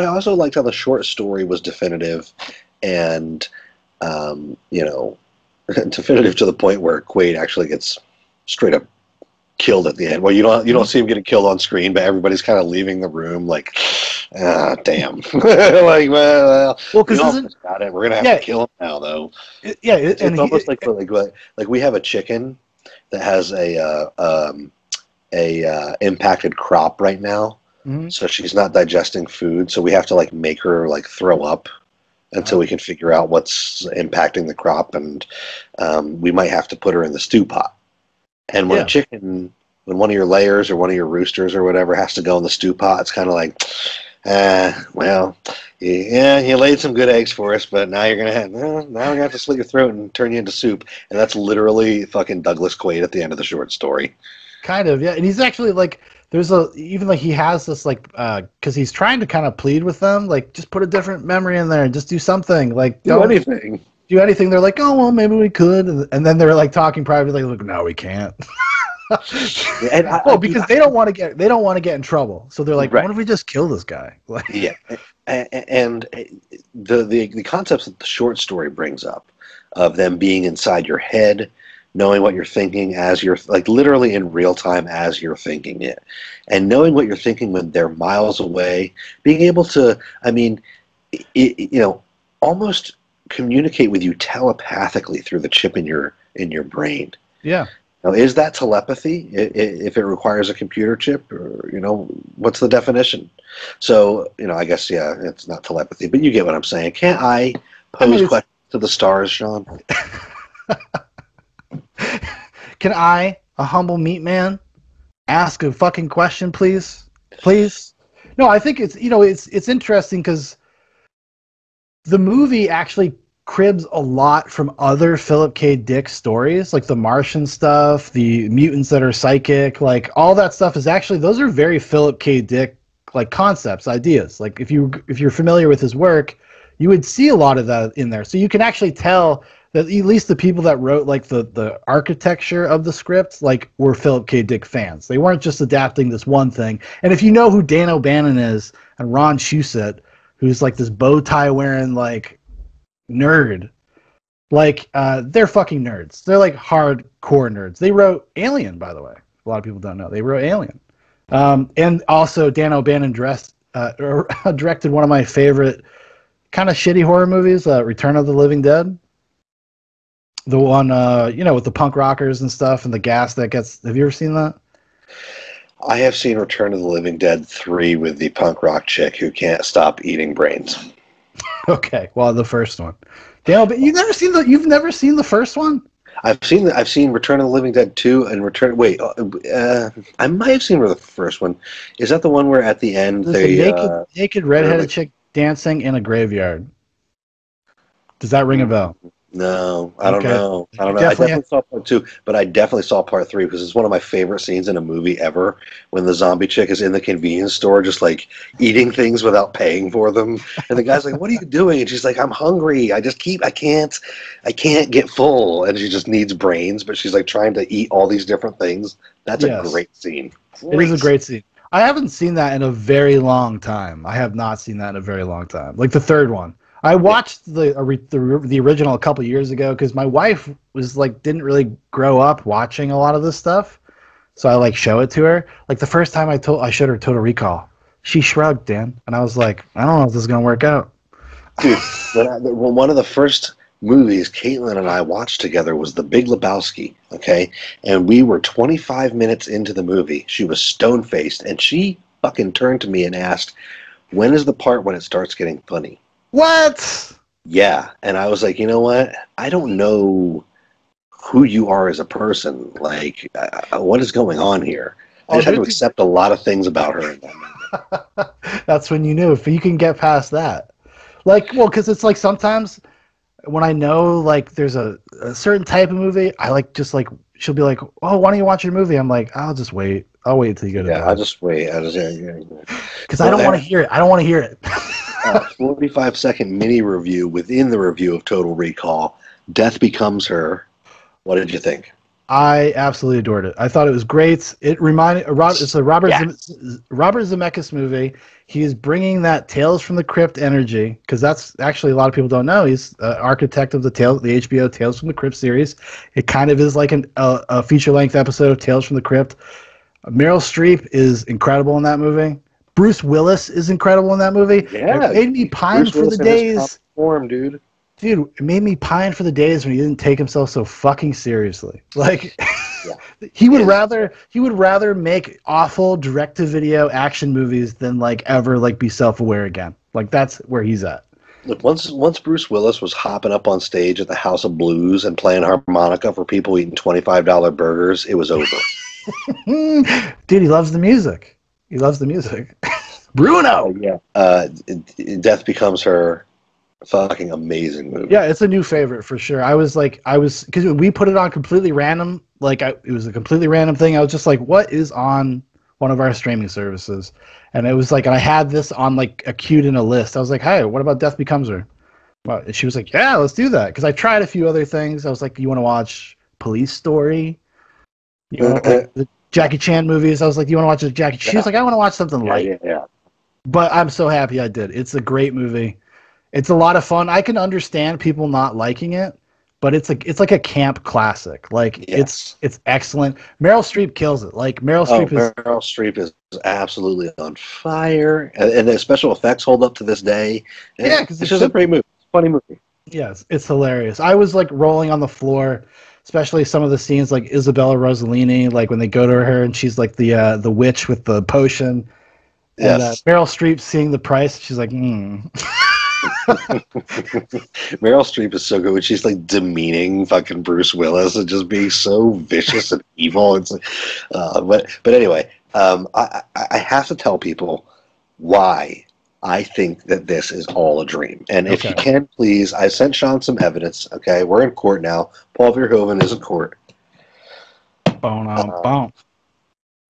also liked how the short story was definitive, and definitive to the point where Quaid actually gets straight up killed at the end. Well, you don't see him getting killed on screen, but everybody's kind of leaving the room like, damn. Like, well, because we're gonna have to kill him now, though. It's almost like we have a chicken that has a impacted crop right now, so she's not digesting food. So we have to like make her like throw up until we can figure out what's impacting the crop, and we might have to put her in the stew pot. And when a chicken, when one of your layers or one of your roosters or whatever has to go in the stew pot, it's kind of like, well, yeah, you laid some good eggs for us, but now we're gonna have to slit your throat and turn you into soup. And that's literally fucking Douglas Quaid at the end of the short story. Kind of, yeah. And he's actually like, he has this like, because he's trying to kind of plead with them, like, just put a different memory in there and just do something, like, do anything. They're like, oh well, maybe we could, and then they're like talking privately, like, no, we can't. Because they don't want to get in trouble, so they're like, what if we just kill this guy? Like, yeah. And the concepts that the short story brings up of them being inside your head, knowing what you're thinking as you're like literally in real time as you're thinking it, and knowing what you're thinking when they're miles away, being able to, almost communicate with you telepathically through the chip in your brain. Yeah. Now, is that telepathy if it requires a computer chip, or what's the definition? So I guess it's not telepathy, but you get what I'm saying. Can't I pose questions to the stars, Sean? Can I, a humble meat man, ask a fucking question, please? Please? No, I think it's it's interesting because the movie actually cribs a lot from other Philip K. Dick stories, like the Martian stuff, the mutants that are psychic, like all that stuff is actually, those are very Philip K. Dick like concepts, ideas. Like if you're familiar with his work, you would see a lot of that in there. So you can actually tell that at least the people that wrote like the architecture of the script like were Philip K. Dick fans. They weren't just adapting this one thing. And if you know who Dan O'Bannon is and Ron Shusett, who's like this bow tie wearing like nerd, like they're fucking nerds. They're like hardcore nerds. They wrote Alien, by the way. A lot of people don't know. They wrote Alien. And also Dan O'Bannon directed one of my favorite kind of shitty horror movies, Return of the Living Dead. The one, with the punk rockers and stuff and the gas that gets... Have you ever seen that? I have seen Return of the Living Dead 3 with the punk rock chick who can't stop eating brains. Okay, well, the first one. Dale, but you've never seen the first one? I've seen Return of the Living Dead 2 and Return... Wait, I might have seen the first one. Is that the one where at the end
there's naked redheaded chick dancing in a graveyard? Does that ring a bell? No, I don't know. I definitely saw part 2, but I definitely saw part 3 because it's one of my favorite scenes in a movie ever when the zombie chick is in the convenience store just like eating things without paying for them. And the guy's like, what are you doing? And she's like, I'm hungry. I can't get full. And she just needs brains, but she's like trying to eat all these different things. That's a great scene. It is a great scene. I haven't seen that in a very long time. I have not seen that in a very long time. Like the third one. I watched the original a couple years ago because my wife was like didn't really grow up watching a lot of this stuff, so I like show it to her. Like the first time I showed her Total Recall, she shrugged, Dan, and I was like, I don't know if this is gonna work out. Dude, one of the first movies Caitlin and I watched together was The Big Lebowski. Okay, and we were 25 minutes into the movie. She was stone faced, and she fucking turned to me and asked, "When is the part when it starts getting funny?" What? Yeah, and I was like, you know what? I don't know who you are as a person. Like, what is going on here? I just had to accept a lot of things about her. That's when you knew if you can get past that. Like, well, because it's like sometimes when I know like there's a certain type of movie, I like just like she'll be like, oh, why don't you watch your movie? I'm like, I'll just wait. I'll wait until you go to bed. Yeah, I'll just wait. Because I don't want to hear it. I don't want to hear it.
45-second mini review within the review of Total Recall. Death Becomes Her. What did you think?
I absolutely adored it. I thought it was great. It reminded it's a Robert Zemeckis movie. He's bringing that Tales from the Crypt energy, because that's actually, a lot of people don't know, he's architect of the HBO Tales from the Crypt series. It kind of is like a feature-length episode of Tales from the Crypt. Meryl Streep is incredible in that movie. Bruce Willis is incredible in that movie.
Yeah,
it made me pine for the days.
Form, dude.
Dude, it made me pine for the days when he didn't take himself so fucking seriously. Like, he would rather make awful direct-to-video action movies than like ever like be self-aware again. Like, that's where he's at.
Look, once Bruce Willis was hopping up on stage at the House of Blues and playing harmonica for people eating $25 burgers, it was over.
Dude, he loves the music. He loves the music. Bruno.
Yeah. Death Becomes Her. Fucking amazing movie.
Yeah, it's a new favorite for sure. Because we put it on completely random. Like, it was a completely random thing. I was just like, what is on one of our streaming services? And it was like, and I had this on like a queued in a list. I was like, hey, what about Death Becomes Her? Well, she was like, yeah, let's do that. Because I tried a few other things. I was like, you want to watch Police Story? You know, the Jackie Chan movies. I was like, you want to watch a Jackie Chan? She was like, I want to watch something light.
Yeah.
But I'm so happy I did. It's a great movie. It's a lot of fun. I can understand people not liking it, but it's like a camp classic. Like, it's excellent. Meryl Streep kills it. Like, Meryl Streep is absolutely on fire, and the special effects hold up to this day. Yeah, because
it's just a great movie. Funny movie.
Yes, it's hilarious. I was like rolling on the floor, especially some of the scenes like Isabella Rossellini, like when they go to her and she's like the witch with the potion. And Meryl Streep seeing the price, she's like,
Meryl Streep is so good when she's like demeaning fucking Bruce Willis and just being so vicious and evil. It's like, but anyway, I have to tell people why I think that this is all a dream. And if you can, please, I sent Sean some evidence. Okay, we're in court now. Paul Verhoeven is in court.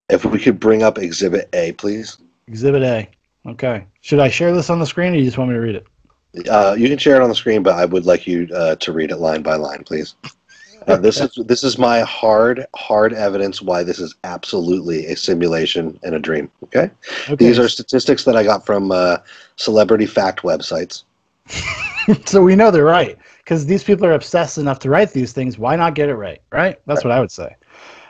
If we could bring up Exhibit A, please. Exhibit
A. Okay. Should I share this on the screen, or you just want me to read it?
You can share it on the screen, but I would like you to read it line by line, please. This is my hard evidence why this is absolutely a simulation and a dream. Okay? These are statistics that I got from celebrity fact websites.
So we know they're right, because these people are obsessed enough to write these things. Why not get it right? Right? That's what I would say.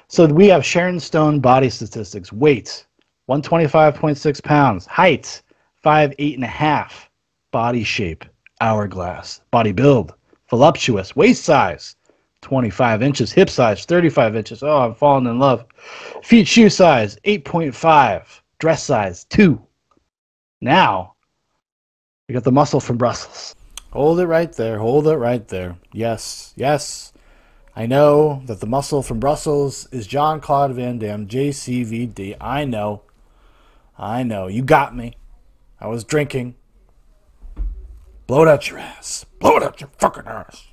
So we have Sharon Stone body statistics. Weight, 125.6 pounds. Height, 5'8.5". Body shape, hourglass. Body build, voluptuous. Waist size, 25 inches. Hip size, 35 inches. Oh, I'm falling in love. Feet shoe size, 8.5. Dress size, 2. Now, we got the muscle from Brussels. Hold it right there. Hold it right there. Yes, yes. I know that the muscle from Brussels is Jean-Claude Van Damme, JCVD. I know. You got me. I was drinking. Blow it out your ass. Blow it out your fucking ass.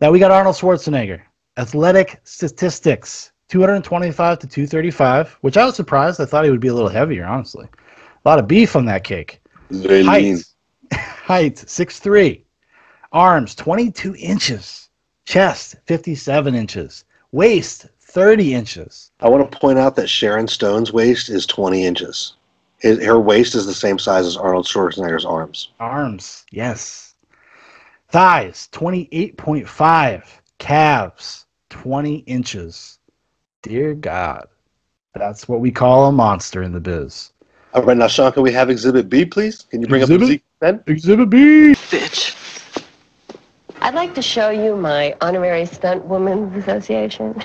Now we got Arnold Schwarzenegger. Athletic statistics. 225 to 235, which I was surprised. I thought he would be a little heavier, honestly. A lot of beef on that cake. Height 6'3". Arms, 22 inches. Chest, 57 inches. Waist, 30 inches.
I want to point out that Sharon Stone's waist is 20 inches. Her waist is the same size as Arnold Schwarzenegger's arms.
Arms, yes. Thighs, 28.5. Calves, 20 inches. Dear God. That's what we call a monster in the biz.
All right, now, Sean, can we have Exhibit B, please? Can you bring up the pen?
Exhibit B!
Bitch.
I'd like to show you my honorary stunt women's association.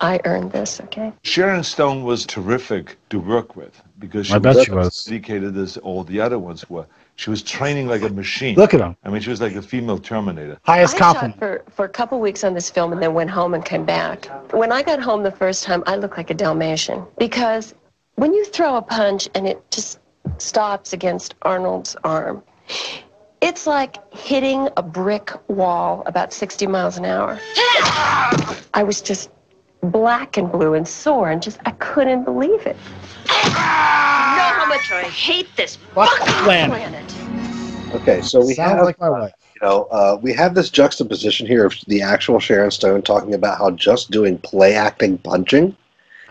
I earned this, okay?
Sharon Stone was terrific to work with because
I bet she was
dedicated as all the other ones were. She was training like a machine.
Look at him.
I mean, she was like a female Terminator.
Highest compliment.
I shot for a couple weeks on this film and then went home and came back. When I got home the first time, I looked like a Dalmatian because when you throw a punch and it just stops against Arnold's arm, it's like hitting a brick wall about 60 miles an hour. I was just black and blue and sore and just, I couldn't believe it. You know how much I hate this
Fuck
fucking
planet.
planet.
Okay, so we
Sounds
have
like my wife.
we have this juxtaposition here of the actual Sharon Stone talking about how just doing play acting punching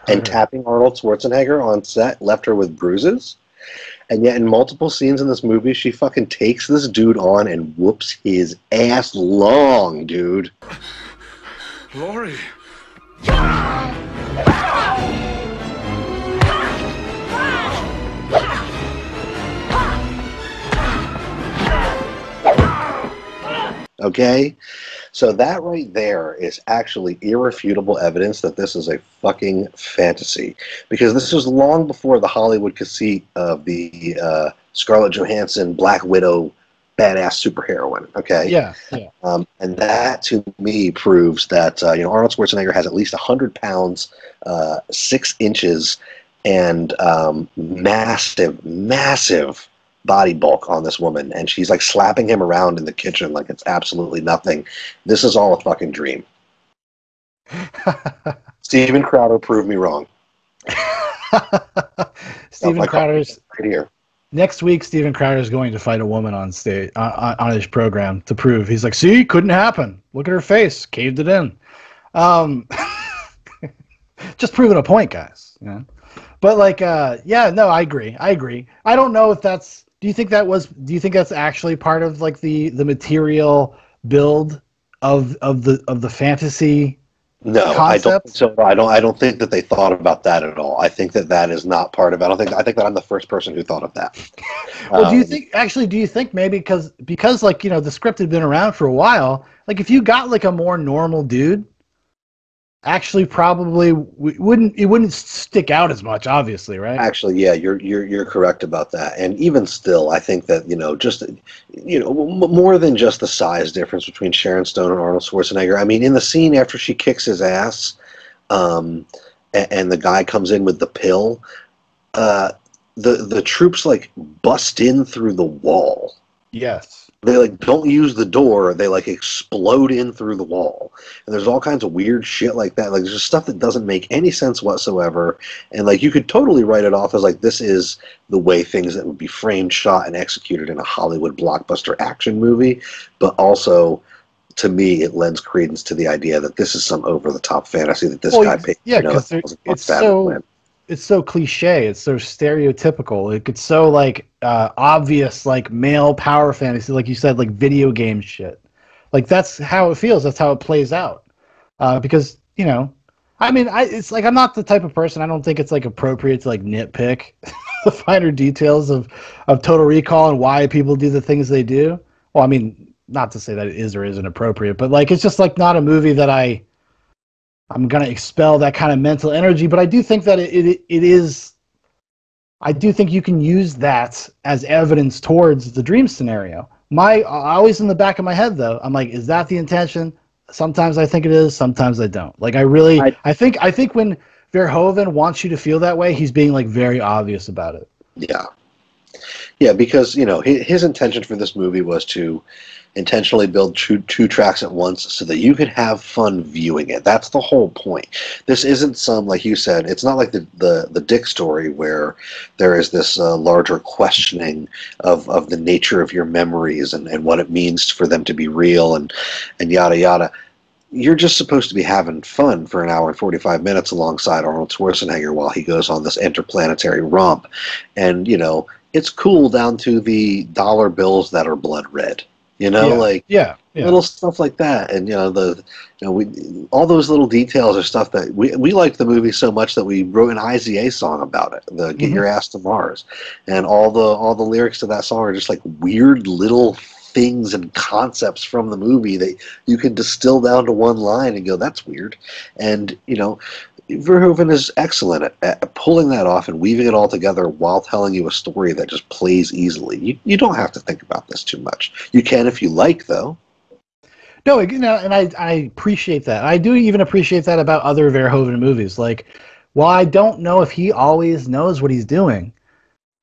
and
Okay.
tapping Arnold Schwarzenegger on set left her with bruises. And yet in multiple scenes in this movie, she fucking takes this dude on and whoops his ass long, dude.
Laurie.
Okay? So that right there is actually irrefutable evidence that this is a fucking fantasy. Because this was long before the Hollywood conceit of the Scarlett Johansson Black Widow badass superheroine. Okay?
Yeah.
And that to me proves that Arnold Schwarzenegger has at least 100 pounds, 6 inches, and massive body bulk on this woman, and she's like slapping him around in the kitchen like it's absolutely nothing. This is all a fucking dream. Steven Crowder proved me wrong.
Steven Crowder's
right here.
next week. Steven Crowder is going to fight a woman on stage on his program to prove he's like, see, couldn't happen. Look at her face, caved it in. Just proving a point, guys. You know? But like, no, I agree. I don't know if that's. Do you think that's actually part of like the material build of the fantasy?
No,
concept?
I don't think so. I don't think that they thought about that at all. I think that is not part of it. I think that I'm the first person who thought of that.
Well, do you think maybe because like, the script had been around for a while, like if you got like a more normal dude, actually probably it wouldn't stick out as much, obviously, right?
Actually, yeah, you're correct about that. And even still, I think that more than just the size difference between Sharon Stone and Arnold Schwarzenegger. I mean, in the scene after she kicks his ass, and the guy comes in with the pill, the troops like bust in through the wall.
Yes.
They like don't use the door, they like explode in through the wall. And there's all kinds of weird shit like that. Like there's just stuff that doesn't make any sense whatsoever. And like you could totally write it off as like this is the way things that would be framed, shot, and executed in a Hollywood blockbuster action movie. But also, to me, it lends credence to the idea that this is some over the top fantasy that this guy paid.
Yeah, because it's so cliche, it's so stereotypical. It's so like obvious, like male power fantasy, like you said, like video game shit. Like that's how it feels. That's how it plays out. Because it's like I'm not the type of person. I don't think it's like appropriate to like nitpick the finer details of Total Recall and why people do the things they do. Well, I mean, not to say that it is or isn't appropriate, but like it's just like not a movie that I'm going to expel that kind of mental energy, but I do think that it is. I do think you can use that as evidence towards the dream scenario. Always in the back of my head, though, I'm like, is that the intention? Sometimes I think it is. Sometimes I don't. Like, I think when Verhoeven wants you to feel that way, he's being like very obvious about it.
Yeah, because his intention for this movie was to intentionally build two tracks at once so that you could have fun viewing it. That's the whole point. This isn't some, like you said, it's not like the Dick story where there is this larger questioning of the nature of your memories and what it means for them to be real and yada yada. You're just supposed to be having fun for an hour and 45 minutes alongside Arnold Schwarzenegger while he goes on this interplanetary romp. And, it's cool down to the dollar bills that are blood red. Little stuff like that, and all those little details are stuff that we like the movie so much that we wrote an IZA song about it, the "Get Your Ass to Mars," and all the lyrics to that song are just like weird little things and concepts from the movie that you can distill down to one line and go, "That's weird," and Verhoeven is excellent at pulling that off and weaving it all together while telling you a story that just plays easily. You don't have to think about this too much. You can if you like, though.
No, and I appreciate that. I do even appreciate that about other Verhoeven movies. Like, while I don't know if he always knows what he's doing,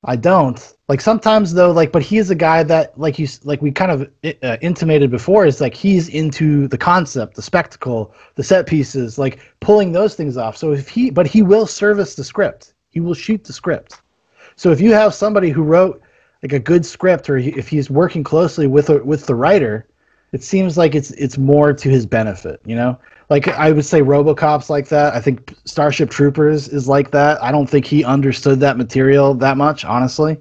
I don't. Like sometimes though, but he is a guy that like we kind of intimated before, is like he's into the concept, the spectacle, the set pieces, like pulling those things off. So he will service the script. He will shoot the script. So if you have somebody who wrote like a good script, or if he's working closely with the writer, it seems like it's more to his benefit, you know? Like I would say RoboCop's like that. I think Starship Troopers is like that. I don't think he understood that material that much, honestly.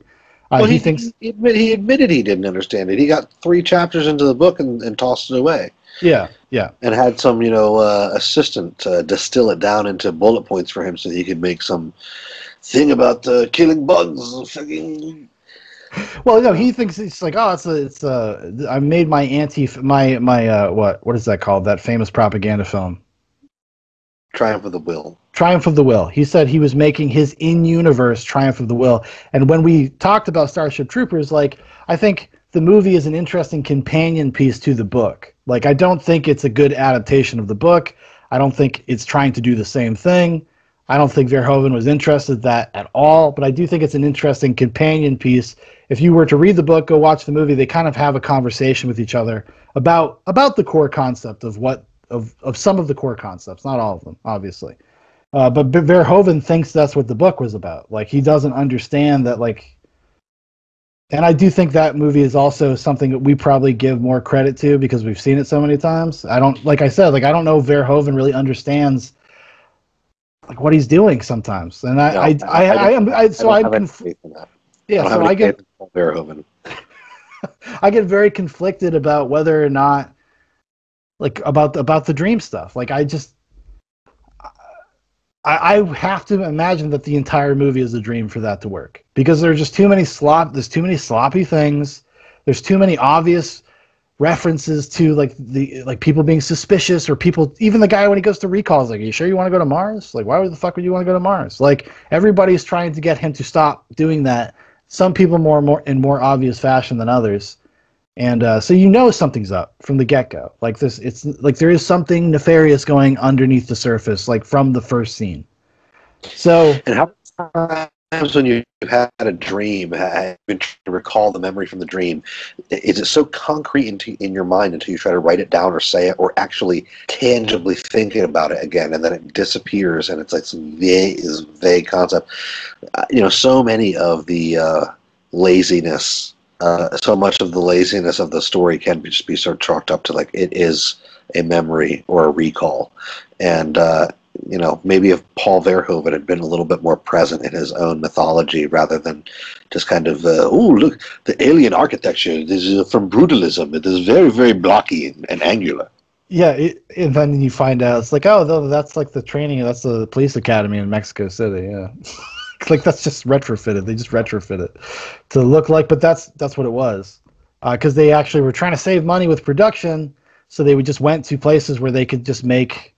Well,
he thinks
he admitted he didn't understand it. He got 3 chapters into the book and tossed it away.
yeah.
And had some, assistant distill it down into bullet points for him so that he could make some thing about killing bugs. Fucking.
Well, no, he thinks it's like, oh, I made my what is that called? That famous propaganda film,
Triumph of the Will.
Triumph of the Will. He said he was making his in-universe Triumph of the Will. And when we talked about Starship Troopers, like, I think the movie is an interesting companion piece to the book. Like, I don't think it's a good adaptation of the book. I don't think it's trying to do the same thing. I don't think Verhoeven was interested in that at all, but I do think it's an interesting companion piece. If you were to read the book, go watch the movie, they kind of have a conversation with each other about the core concept of some of the core concepts, not all of them, obviously. But Verhoeven thinks that's what the book was about. Like, he doesn't understand that, like, and I do think that movie is also something that we probably give more credit to because we've seen it so many times. I don't know if Verhoeven really understands like what he's doing sometimes. And I get very conflicted about whether or not, like, about the dream stuff. Like, I have to imagine that the entire movie is a dream for that to work, because there's just there's too many sloppy things. There's too many obvious references to like people being suspicious, or people, even the guy when he goes to recall is like, are you sure you want to go to Mars? Like, why the fuck would you want to go to Mars? Like, everybody's trying to get him to stop doing that. Some people more in more obvious fashion than others. And so something's up from the get-go. Like this, it's like there is something nefarious going underneath the surface, like from the first scene. So,
and how many times when you've had a dream, have been trying to recall the memory from the dream, is it so concrete in your mind until you try to write it down or say it, or actually tangibly thinking about it again, and then it disappears, and it's like some vague concept. So many of the laziness. So much of the laziness of the story can just be sort of chalked up to, like, it is a memory or a recall. And, maybe if Paul Verhoeven had been a little bit more present in his own mythology rather than just kind of, look, the alien architecture, this is from brutalism. It is very, very blocky and angular.
Yeah, and then you find out, it's like, oh, that's like the training, that's the police academy in Mexico City, yeah. Like, that's just retrofitted. They just retrofit it to look like, but that's what it was. Because they actually were trying to save money with production, so they just went to places where they could just make,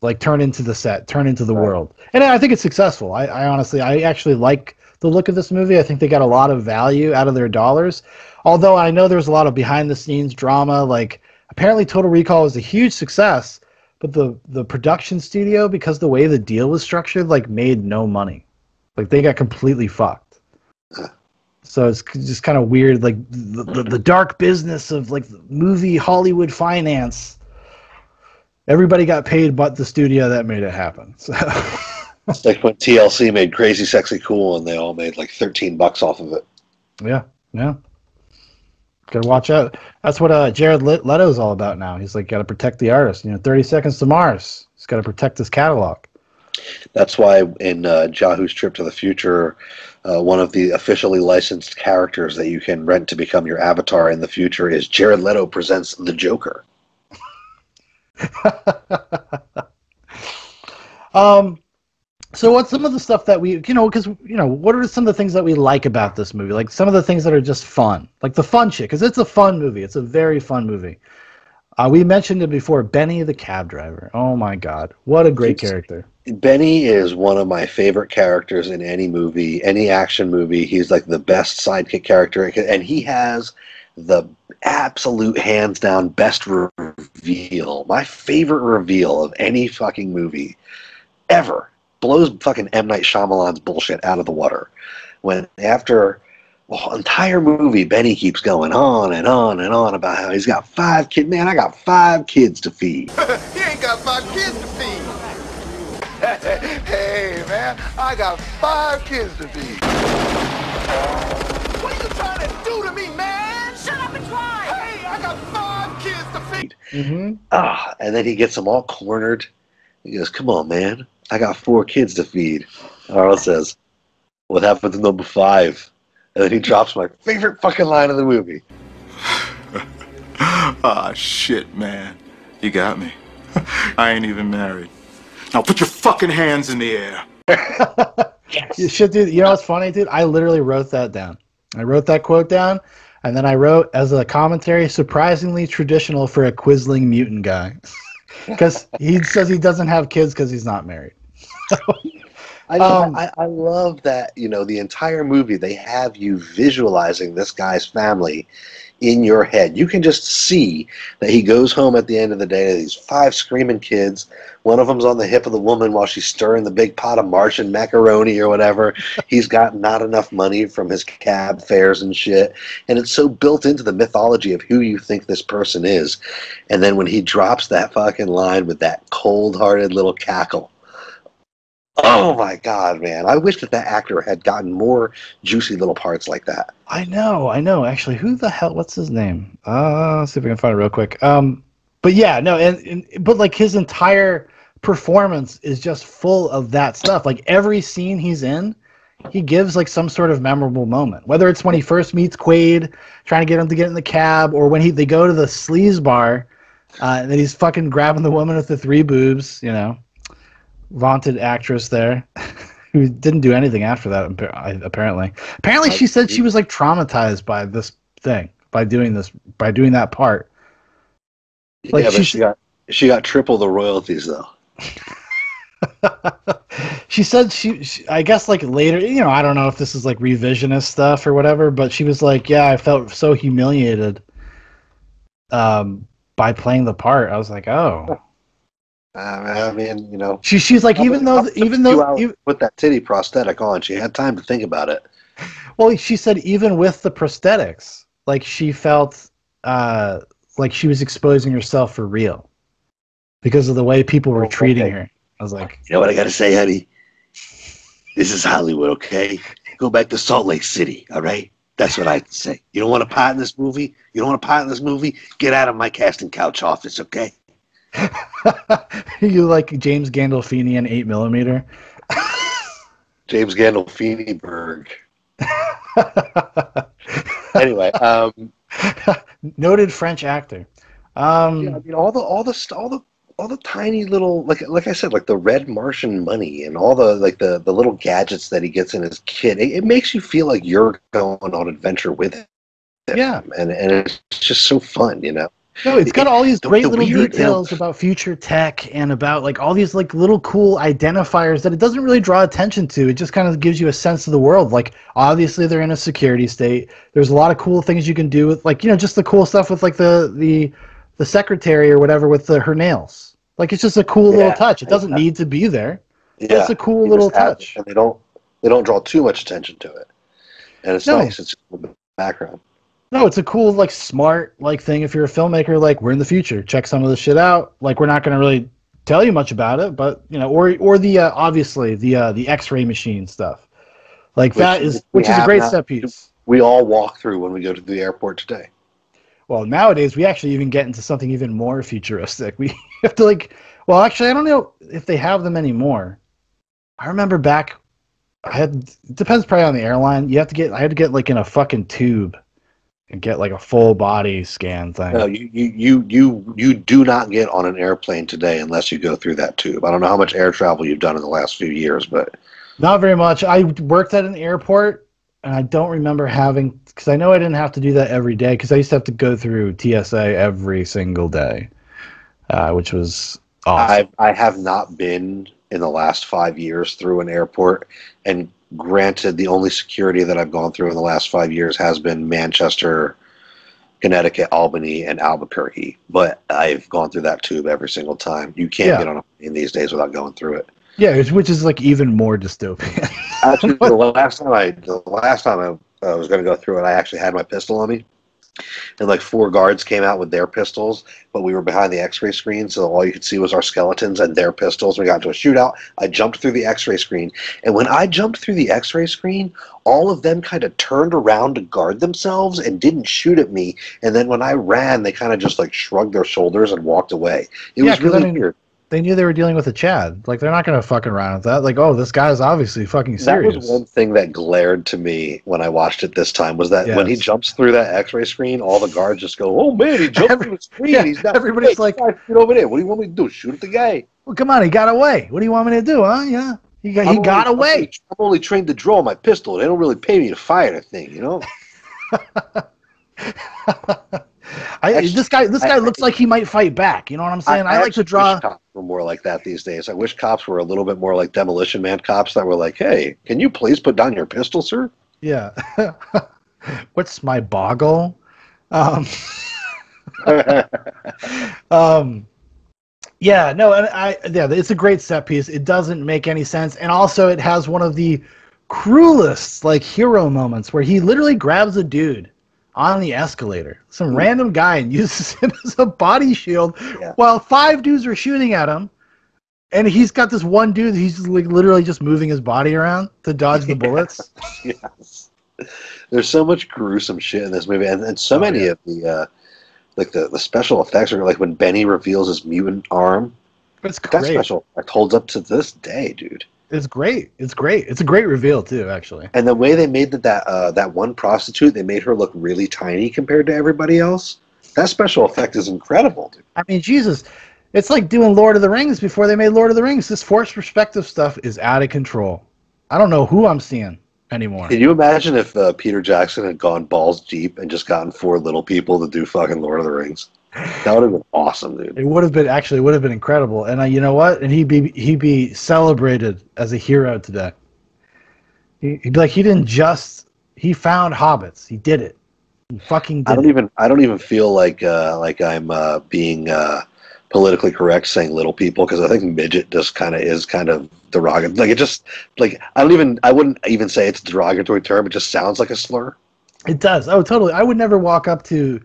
like, turn into the set, turn into the world. And I think it's successful. I honestly actually like the look of this movie. I think they got a lot of value out of their dollars. Although I know there's a lot of behind-the-scenes drama. Like, apparently Total Recall was a huge success, but the production studio, because the way the deal was structured, like, made no money. Like, they got completely fucked. So it's just kind of weird, like the dark business of, like, movie Hollywood finance. Everybody got paid but the studio that made it happen. So.
It's like when TLC made Crazy Sexy Cool and they all made like $13 off of it.
Yeah. Gotta watch out. That's what Jared Leto's all about now. He's like, gotta protect the artist. 30 Seconds to Mars. He's gotta protect his catalog.
That's why in Jahu's Trip to the Future, one of the officially licensed characters that you can rent to become your avatar in the future is Jared Leto presents the Joker.
So what's some of the stuff that we, what are some of the things that we like about this movie? Like, some of the things that are just fun. Like the fun shit, because it's a fun movie. It's a very fun movie. We mentioned it before, Benny the cab driver. Oh my God, what a great character.
Benny is one of my favorite characters in any movie, any action movie. He's like the best sidekick character, and he has the absolute hands down best reveal. My favorite reveal of any fucking movie ever. Blows fucking M. Night Shyamalan's bullshit out of the water. When after the entire movie, Benny keeps going on and on and on about how he's got 5 kids. Man, I got 5 kids to feed.
He ain't got 5 kids to feed. Hey, man, man. I got 5 kids to feed. What are you trying to do to me, man? Shut up and try. Hey, I got 5 kids to feed.
And then he gets them all cornered. He goes, come on, man. I got 4 kids to feed. Arnold says, what happened to number 5? And then he drops my favorite fucking line of the movie.
Ah, shit, man. You got me. I ain't even married. Now put your fucking hands in the air.
You should do. You know what's funny, dude? I literally wrote that down. I wrote that quote down, and then I wrote as a commentary, surprisingly traditional for a Quisling mutant guy. Because he says he doesn't have kids because he's not married.
I love that, you know, the entire movie, they have you visualizing this guy's family in your head. You can just see that he goes home at the end of the day to these 5 screaming kids. One of them's on the hip of the woman while she's stirring the big pot of Martian macaroni or whatever. He's got not enough money from his cab fares and shit. And it's so built into the mythology of who you think this person is. And then when he drops that fucking line with that cold-hearted little cackle, oh my God, man. I wish that actor had gotten more juicy little parts like that.
I know. Actually, who the hell, what's his name? Let's see if I can find it real quick. But yeah, no, but like his entire performance is just full of that stuff. Like every scene he's in, he gives like some sort of memorable moment. Whether it's when he first meets Quaid, trying to get him to get in the cab, or when they go to the sleaze bar, and then he's fucking grabbing the woman with the 3 boobs, you know. Vaunted actress there who didn't do anything after that, apparently she said she was like traumatized by this thing, by doing that part. Like,
yeah, but she got triple the royalties though.
She said she I guess like later, you know, I don't know if this is like revisionist stuff or whatever, but she was like, yeah, I felt so humiliated by playing the part. I was like, oh.
I mean, you know,
she's like, even though
put that titty prosthetic on, she had time to think about it.
Well, she said even with the prosthetics, like she felt like she was exposing herself for real because of the way people were treating her. I was like,
you know what I got to say, honey? This is Hollywood, okay? Go back to Salt Lake City, all right? That's what I say. You don't want a part in this movie? You don't want a part in this movie? Get out of my casting couch office, okay?
You like James Gandolfini and 8mm?
James Gandolfini-berg. Anyway,
noted French actor.
Yeah, I mean, all the tiny little, like I said, like the red Martian money and all the the little gadgets that he gets in his kit. It makes you feel like you're going on adventure with him.
Yeah,
and it's just so fun, you know.
No, it's got all these great little details about future tech and about like all these like little cool identifiers that it doesn't really draw attention to. It just kind of gives you a sense of the world. Like obviously they're in a security state. There's a lot of cool things you can do with like, you know, just the cool stuff with like the secretary or whatever with her nails. Like it's just a cool little touch. It doesn't need to be there. Yeah, it's a cool little touch.
And they don't draw too much attention to it. And it's nice. It's in the background.
No, it's a cool, like, smart, like, thing. If you're a filmmaker, like, we're in the future. Check some of this shit out. Like, we're not going to really tell you much about it, but, you know, or the, obviously, the X-ray machine stuff. Like, which is a great set piece.
We all walk through when we go to the airport today.
Well, nowadays, we actually even get into something even more futuristic. We have to, like, well, actually, I don't know if they have them anymore. I remember back, it depends probably on the airline. I had to get, like, in a fucking tube and get like a full body scan thing.
No, you do not get on an airplane today unless you go through that tube. I don't know how much air travel you've done in the last few years, but
not very much. I worked at an airport, and I don't remember having, because I know I didn't have to do that every day, because I used to have to go through TSA every single day, which was awesome.
I have not been in the last 5 years through an airport, and granted, the only security that I've gone through in the last 5 years has been Manchester, Connecticut, Albany, and Albuquerque. But I've gone through that tube every single time. You can't get on a plane these days without going through it.
Yeah, which is like even more dystopian.
Actually, the last time I was going to go through it, I actually had my pistol on me. and like 4 guards came out with their pistols, but we were behind the X-ray screen, so all you could see was our skeletons and their pistols. We got into a shootout. I jumped through the X-ray screen, and when I jumped through the X-ray screen, all of them kind of turned around to guard themselves and didn't shoot at me. And then when I ran, they kind of just like shrugged their shoulders and walked away. It was really weird.
They knew they were dealing with a Chad. Like, they're not going to fuck around with that. Like, oh, this guy's obviously fucking serious.
That was one thing that glared to me when I watched it this time, was that when he jumps through that X-ray screen, all the guards just go, "Oh man, he jumped through the screen.
Yeah,
he's not
everybody's like,
get over there. What do you want me to do? Shoot at the guy?"
Well, come on, he got away. What do you want me to do, huh? Yeah, he got away.
I'm only trained to draw my pistol. They don't really pay me to fire the thing, you know.
This guy looks like he might fight back. You know what I'm saying? I like to draw.
Wish cops were more like that these days. I wish cops were a little bit more like Demolition Man cops that were like, "Hey, can you please put down your pistol, sir?"
Yeah. What's my boggle? Yeah, no, and it's a great set piece. It doesn't make any sense, and also it has one of the cruelest like hero moments where he literally grabs a dude on the escalator, some random guy, and uses him as a body shield while 5 dudes are shooting at him, and he's got this one dude, he's like literally just moving his body around to dodge the bullets.
Yes. There's so much gruesome shit in this movie, and so many of the like the special effects are like when Benny reveals his mutant arm.
It's great.
That special effect holds up to this day, dude.
It's great. It's great. It's a great reveal too, actually.
And the way they made that one prostitute, they made her look really tiny compared to everybody else. That special effect is incredible, dude.
I mean, Jesus, it's like doing Lord of the Rings before they made Lord of the Rings. This forced perspective stuff is out of control. I don't know who I'm seeing anymore.
Can you imagine if Peter Jackson had gone balls deep and just gotten 4 little people to do fucking Lord of the Rings? That would have been awesome, dude.
It would have been incredible. And you know what? And he'd be celebrated as a hero today. He'd be like, he found hobbits. He did it. He fucking did it.
I don't even feel like I'm being politically correct saying little people, because I think midget just kind of derogatory. Like, it just, like, I wouldn't even say it's a derogatory term. It just sounds like a slur.
It does. Oh, totally. I would never walk up to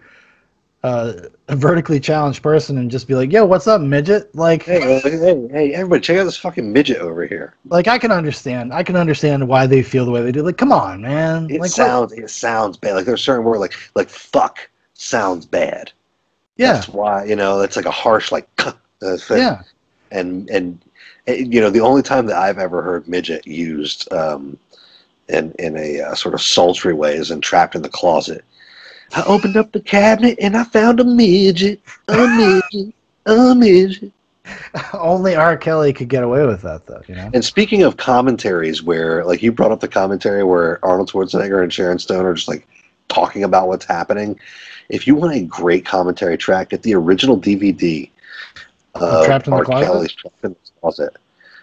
a vertically challenged person and just be like, "Yo, what's up, midget?" Like,
hey, everybody, check out this fucking midget over here.
Like, I can understand why they feel the way they do. Like, come on, man.
It sounds bad. Like, there's certain words like fuck sounds bad.
Yeah,
that's why, it's like a harsh like thing.
Yeah.
And the only time that I've ever heard midget used in a sort of sultry way is in Trapped in the Closet. I opened up the cabinet and I found a midget.
Only R. Kelly could get away with that, though,
And speaking of commentaries, where, like, you brought up the commentary where Arnold Schwarzenegger and Sharon Stone are just, like, talking about what's happening. If you want a great commentary track, get the original DVD of
Trapped in the
R.
Closet?
Kelly's Trapped in the Closet,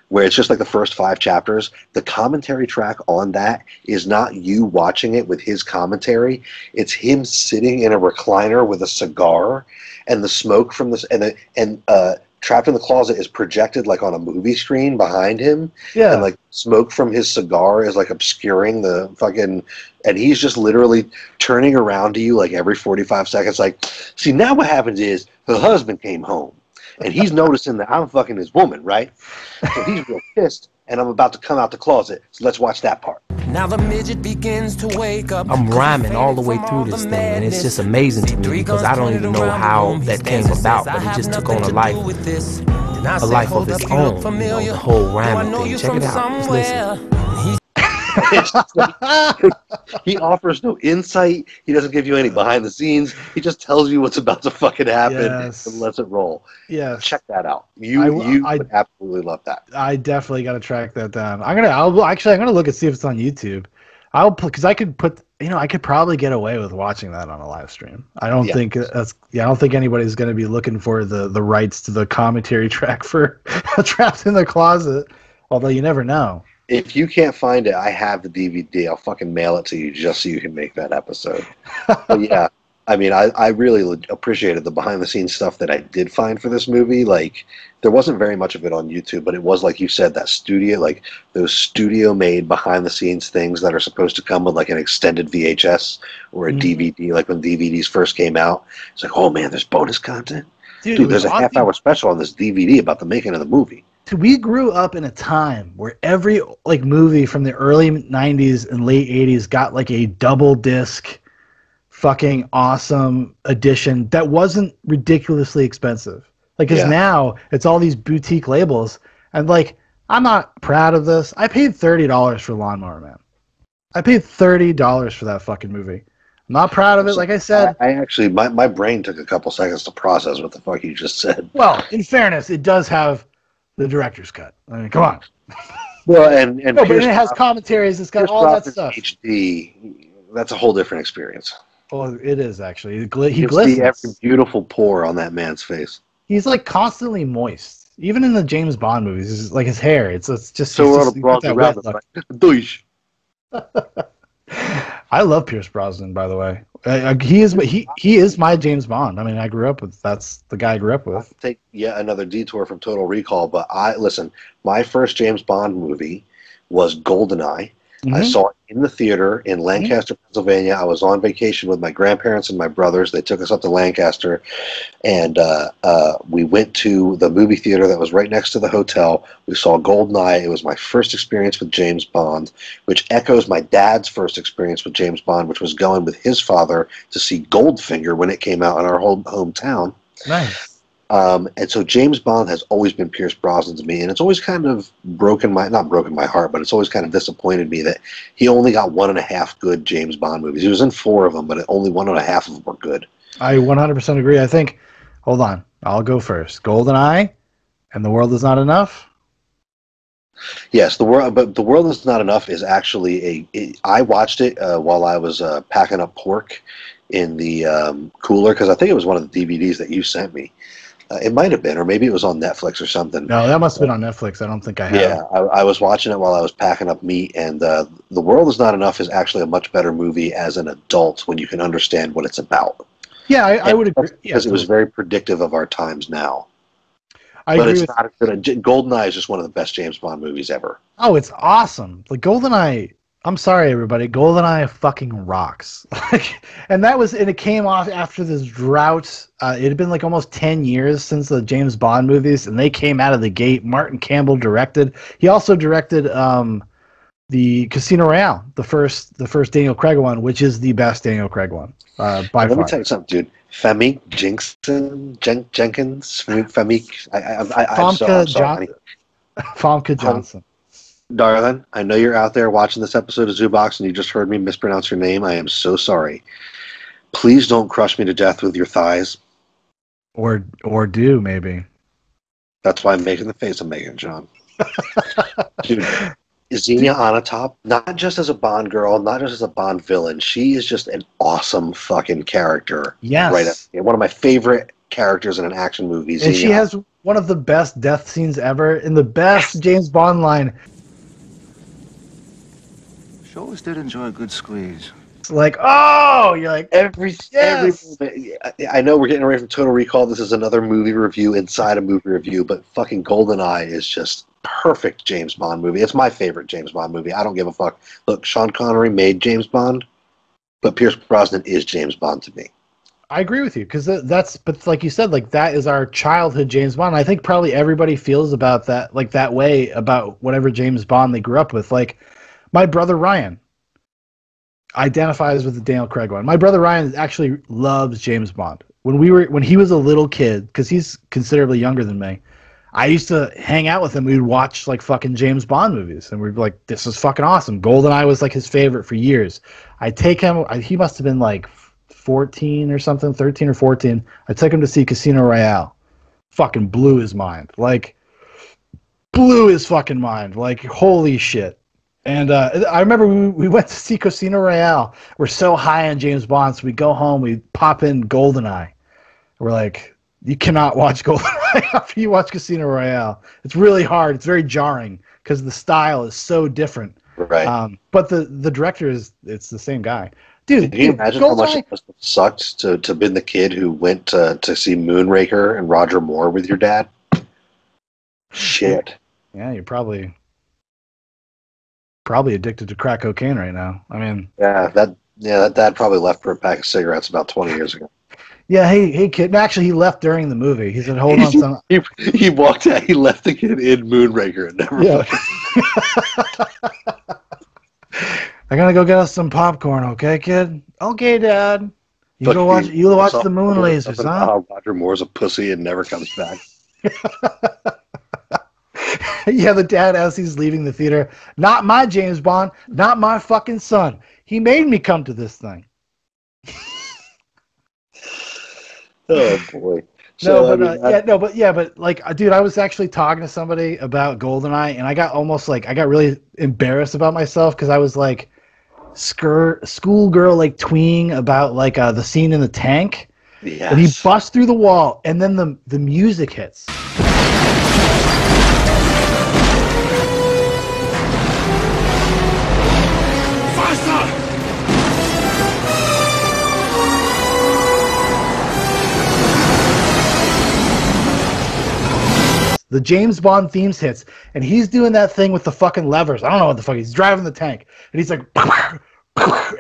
where it's just like the first 5 chapters. The commentary track on that is not you watching it with his commentary. It's him sitting in a recliner with a cigar, and the smoke from this, and Trapped in the Closet is projected like on a movie screen behind him.
Yeah.
And like smoke from his cigar is like obscuring the fucking, and he's just literally turning around to you like every 45 seconds. Like, see, now what happens is her husband came home. And he's noticing that I'm fucking his woman, right? So he's real pissed, and I'm about to come out the closet. So let's watch that part.
Now the midget begins to wake up.
I'm rhyming all the way through this thing, and it's just amazing to me because I don't even know how that came about, but it just took on a life of its own. The whole rhyming thing. Check it out. Just listen.
He offers no insight. He doesn't give you any behind the scenes. He just tells you what's about to fucking happen and lets it roll.
Yeah,
check that out. You would absolutely love that.
I definitely got to track that down. I'm gonna look and see if it's on YouTube. Because I could I could probably get away with watching that on a live stream. I don't think anybody's going to be looking for the rights to the commentary track for Trapped in the Closet. Although you never know.
If you can't find it, I have the DVD. I'll fucking mail it to you just so you can make that episode. But yeah, I mean, I really appreciated the behind-the-scenes stuff that I did find for this movie. Like there wasn't very much of it on YouTube, but it was, like you said, that studio, like those studio-made behind-the-scenes things that are supposed to come with like an extended VHS or a DVD, like when DVDs first came out. It's like, oh man, there's bonus content. Dude, there's a half-hour special on this DVD about the making of the movie.
We grew up in a time where every like movie from the early 90s and late 80s got like a double disc fucking awesome edition that wasn't ridiculously expensive. Like, because now it's all these boutique labels, and like, I'm not proud of this. I paid $30 for Lawnmower Man. I paid $30 for that fucking movie. I'm not proud of it. Like I said,
I actually, my brain took a couple seconds to process what the fuck you just said.
Well, in fairness, it does have the director's cut. I mean, come on.
Well, and
no, but it has commentaries. It's got all that stuff.
HD. That's a whole different experience.
Well, it is actually. He
glistens. See every beautiful pore on that man's face.
He's like constantly moist, even in the James Bond movies. It's like his hair. It's just
so we're brought around douche.
I love Pierce Brosnan, by the way. He is my James Bond. I mean, I grew up with. That's the guy I grew up with.
I'll take yet another detour from Total Recall, but listen. My first James Bond movie was GoldenEye. Mm-hmm. I saw it in the theater in Lancaster, Pennsylvania. I was on vacation with my grandparents and my brothers. They took us up to Lancaster, and we went to the movie theater that was right next to the hotel. We saw GoldenEye. It was my first experience with James Bond, which echoes my dad's first experience with James Bond, which was going with his father to see Goldfinger when it came out in our hometown.
Nice.
And so James Bond has always been Pierce Brosnan to me, and it's always kind of not broken my heart, but it's always kind of disappointed me that he only got 1.5 good James Bond movies. He was in 4 of them, but only 1.5 of them were good.
I 100% agree. I think, hold on, I'll go first. GoldenEye and The World Is Not Enough.
Yes, The World Is Not Enough is actually I watched it while I was packing up pork in the cooler, because I think it was one of the DVDs that you sent me. It might have been, or maybe it was on Netflix or something.
No, that must have been on Netflix. I don't think I have.
Yeah, I was watching it while I was packing up meat, and The World Is Not Enough is actually a much better movie as an adult when you can understand what it's about.
Yeah, I would agree.
Because it was very predictive of our times now.
But
it's not as good. GoldenEye is just one of the best James Bond movies ever.
Oh, it's awesome. Like GoldenEye. I'm sorry, everybody. GoldenEye fucking rocks. And it came off after this drought. It had been like almost 10 years since the James Bond movies, and they came out of the gate. Martin Campbell directed. He also directed the Casino Royale, the first Daniel Craig one, which is the best Daniel Craig one by far.
Let me tell you something, dude. Famke Jenkins,
Famke Johnson.
Darling, I know you're out there watching this episode of Zoobox and you just heard me mispronounce your name. I am so sorry. Please don't crush me to death with your thighs.
Or do, maybe.
That's why I'm making the face I'm making, John. Dude, Xenia Onatopp, not just as a Bond girl, not just as a Bond villain, she is just an awesome fucking character.
Yes.
Right. One of my favorite characters in an action movie.
And she has one of the best death scenes ever in the best James Bond line.
She always did enjoy a good squeeze.
It's like, oh, you're like,
every I know we're getting away from Total Recall. This is another movie review inside a movie review, but fucking GoldenEye is just perfect James Bond movie. It's my favorite James Bond movie. I don't give a fuck. Look, Sean Connery made James Bond, but Pierce Brosnan is James Bond to me.
I agree with you, because but like you said, like that is our childhood James Bond. I think probably everybody feels about that, like that way about whatever James Bond they grew up with. Like my brother Ryan identifies with the Daniel Craig one. My brother Ryan actually loves James Bond. When he was a little kid, because he's considerably younger than me, I used to hang out with him. We'd watch like fucking James Bond movies, and we'd be like, "This is fucking awesome." GoldenEye was like his favorite for years. I take him. He must have been like 14 or something, 13 or 14. I took him to see Casino Royale. Fucking blew his mind. Like, blew his fucking mind. Like, holy shit. And I remember we went to see Casino Royale. We're so high on James Bond, so we go home, we pop in GoldenEye. We're like, you cannot watch GoldenEye after you watch Casino Royale. It's really hard. It's very jarring because the style is so different.
Right.
But the director it's the same guy. Dude,
can you imagine how much it must have sucked to have been the kid who went to see Moonraker and Roger Moore with your dad? Shit.
Yeah, you're probably addicted to crack cocaine right now. I mean,
that dad probably left for a pack of cigarettes about 20 years ago.
Yeah, hey kid. Actually, he left during the movie. He said, "Hold on, son."
He walked out. He left the kid in Moonraker and never.
Yeah. I gotta go get us some popcorn, okay, kid? Okay, Dad. You go watch the moon lasers, huh?
Roger Moore's a pussy and never comes back.
Yeah, the dad as he's leaving the theater. Not my James Bond. Not my fucking son. He made me come to this thing.
Oh boy.
So, but like, dude, I was actually talking to somebody about GoldenEye, and I got really embarrassed about myself because I was like, schoolgirl like tweeing about like the scene in the tank.
Yes.
And he busts through the wall, and then the music hits. The James Bond themes hits, and he's doing that thing with the fucking levers. I don't know what the fuck. He's driving the tank, and he's like,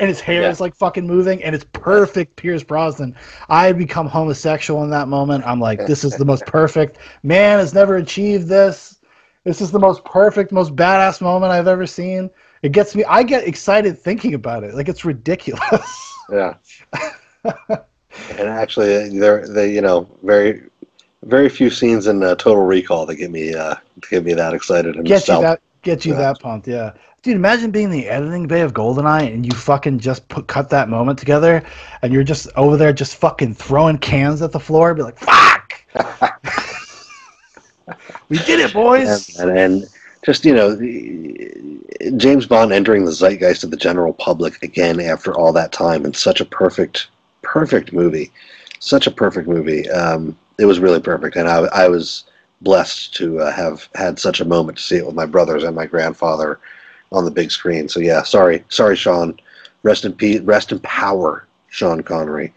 and his hair is like fucking moving, and it's perfect Pierce Brosnan. I had become homosexual in that moment. I'm like, this is the most perfect. Man has never achieved this. This is the most perfect, most badass moment I've ever seen. It gets me. I get excited thinking about it. Like, it's ridiculous.
Yeah. And actually, very few scenes in Total Recall that get me that excited and
get you that pumped. Yeah, dude, imagine being in the editing bay of GoldenEye and you fucking just cut that moment together, and you're just over there just fucking throwing cans at the floor, be like, fuck. We did it, boys.
And just James Bond entering the zeitgeist of the general public again after all that time, and such a perfect movie, such a perfect movie. It was really perfect, and I was blessed to have had such a moment to see it with my brothers and my grandfather on the big screen. So yeah, sorry, Sean. Rest in peace, rest in power, Sean Connery.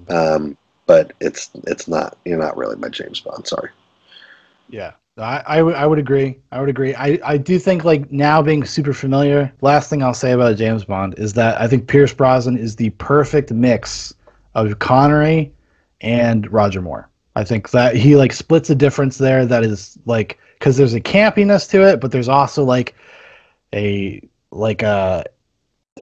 But it's not. You're not really my James Bond. Sorry.
Yeah, I would agree. I do think, like, now being super familiar, last thing I'll say about James Bond is that I think Pierce Brosnan is the perfect mix of Connery and Roger Moore. I think that he like splits a difference there that is like, because there's a campiness to it, but there's also like a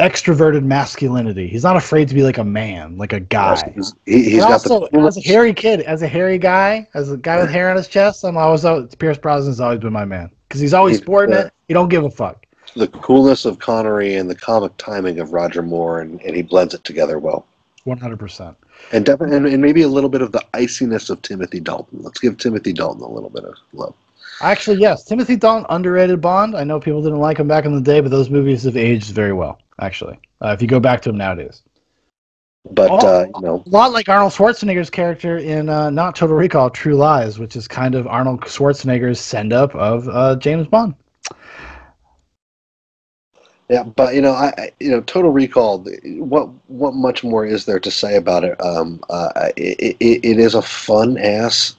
extroverted masculinity. He's not afraid to be like a man, like a guy.
He's got also,
as a hairy kid, as a hairy guy, as a guy with hair on his chest, Pierce Brosnan's always been my man because he's always sporting it. He don't give a fuck.
The coolness of Connery and the comic timing of Roger Moore, and he blends it together well.
100%.
And definitely, and maybe a little bit of the iciness of Timothy Dalton. Let's give Timothy Dalton a little bit of love.
Actually, yes, Timothy Dalton, underrated Bond. I know people didn't like him back in the day, but those movies have aged very well, actually, if you go back to them nowadays.
But,
a lot like Arnold Schwarzenegger's character in not Total Recall, True Lies, which is kind of Arnold Schwarzenegger's send-up of James Bond.
Yeah, but Total Recall. What much more is there to say about it? It is a fun ass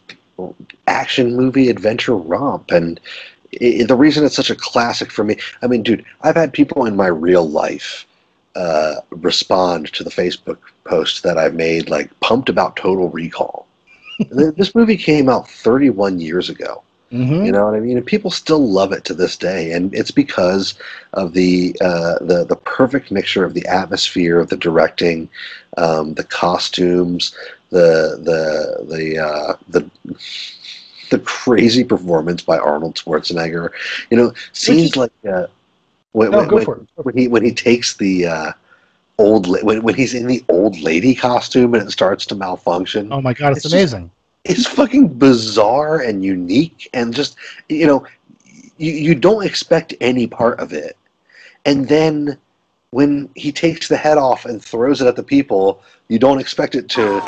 action movie adventure romp, and the reason it's such a classic for me. I mean, dude, I've had people in my real life respond to the Facebook post that I've made, like, pumped about Total Recall. This movie came out 31 years ago. Mm-hmm. You know what I mean? And people still love it to this day, and it's because of the perfect mixture of the atmosphere, of the directing, the costumes, the crazy performance by Arnold Schwarzenegger. Scenes like when he takes the when he's in the old lady costume and it starts to malfunction.
Oh my god, it's amazing.
It's fucking bizarre and unique, and just, you don't expect any part of it. And then when he takes the head off and throws it at the people, you don't expect it to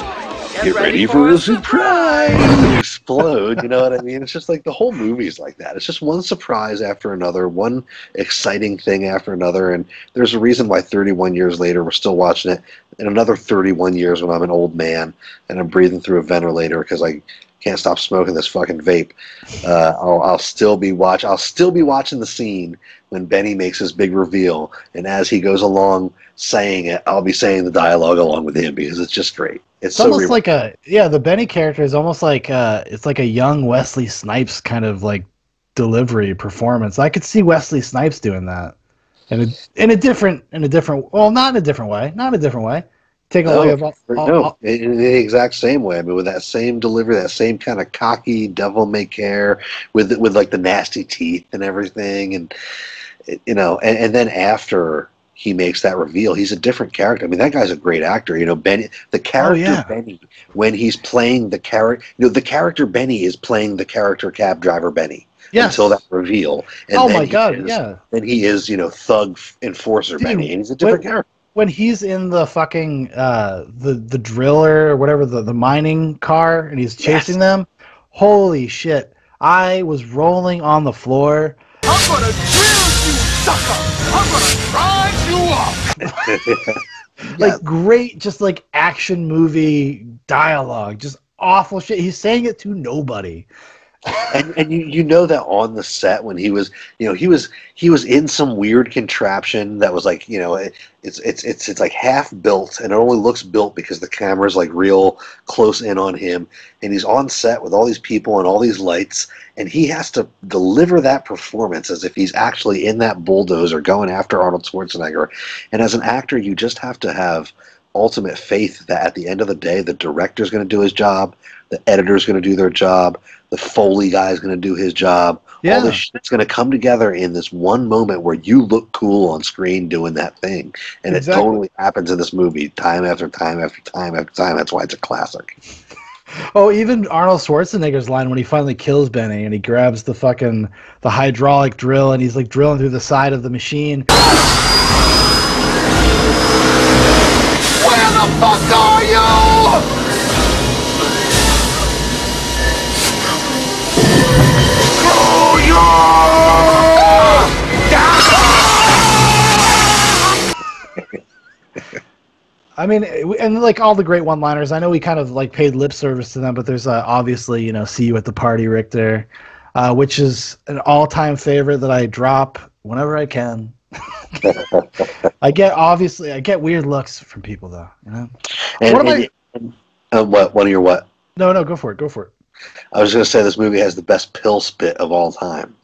Get ready for a surprise! You explode, you know what I mean? It's just like the whole movie's like that. It's just one surprise after another, one exciting thing after another, and there's a reason why 31 years later we're still watching it. In another 31 years when I'm an old man and I'm breathing through a ventilator because I can't stop smoking this fucking vape, I'll still be watching the scene when Benny makes his big reveal, and as he goes along saying it, I'll be saying the dialogue along with him because it's just great. It's so
almost like the Benny character is almost like it's like a young Wesley Snipes kind of like delivery performance. I could see Wesley Snipes doing that, and in a different well, not in a different way. Take a look at
in the exact same way. I mean, with that same delivery, that same kind of cocky devil may care, with like the nasty teeth and everything, and you know, and then after he makes that reveal, he's a different character. I mean, that guy's a great actor. You know, Benny, the character Benny, when he's playing the character, you know, the character Benny is playing the character cab driver Benny. Yes. Until that reveal. And then he is, you know, thug enforcer Benny, and he's a different character.
When he's in the fucking the driller or whatever, the mining car, and he's chasing them, holy shit! I was rolling on the floor.
I'm gonna drill you, sucker! I'm gonna grind you up!
Like great, just like action movie dialogue, just awful shit. He's saying it to nobody.
And you know that on the set when he was, you know, he was in some weird contraption that was like, you know, it's like half built, and it only looks built because the camera's like real close in on him, and he's on set with all these people and all these lights, and he has to deliver that performance as if he's actually in that bulldozer going after Arnold Schwarzenegger. And as an actor, you just have to have ultimate faith that at the end of the day, the director's going to do his job, the editor's going to do their job, the Foley guy's going to do his job. Yeah. All this shit's going to come together in this one moment where you look cool on screen doing that thing. And it totally happens in this movie time after time after time after time. That's why it's a classic.
Oh, even Arnold Schwarzenegger's line when he finally kills Benny and he grabs the hydraulic drill and he's like drilling through the side of the machine.
Where the fuck are you?
I mean, and like all the great one-liners, I know we kind of like paid lip service to them, but there's obviously, you know, "See you at the party, Richter," which is an all-time favorite that I drop whenever I can. I get weird looks from people though, you know.
One of your what?
No, go for it.
I was going to say this movie has the best pill spit of all time.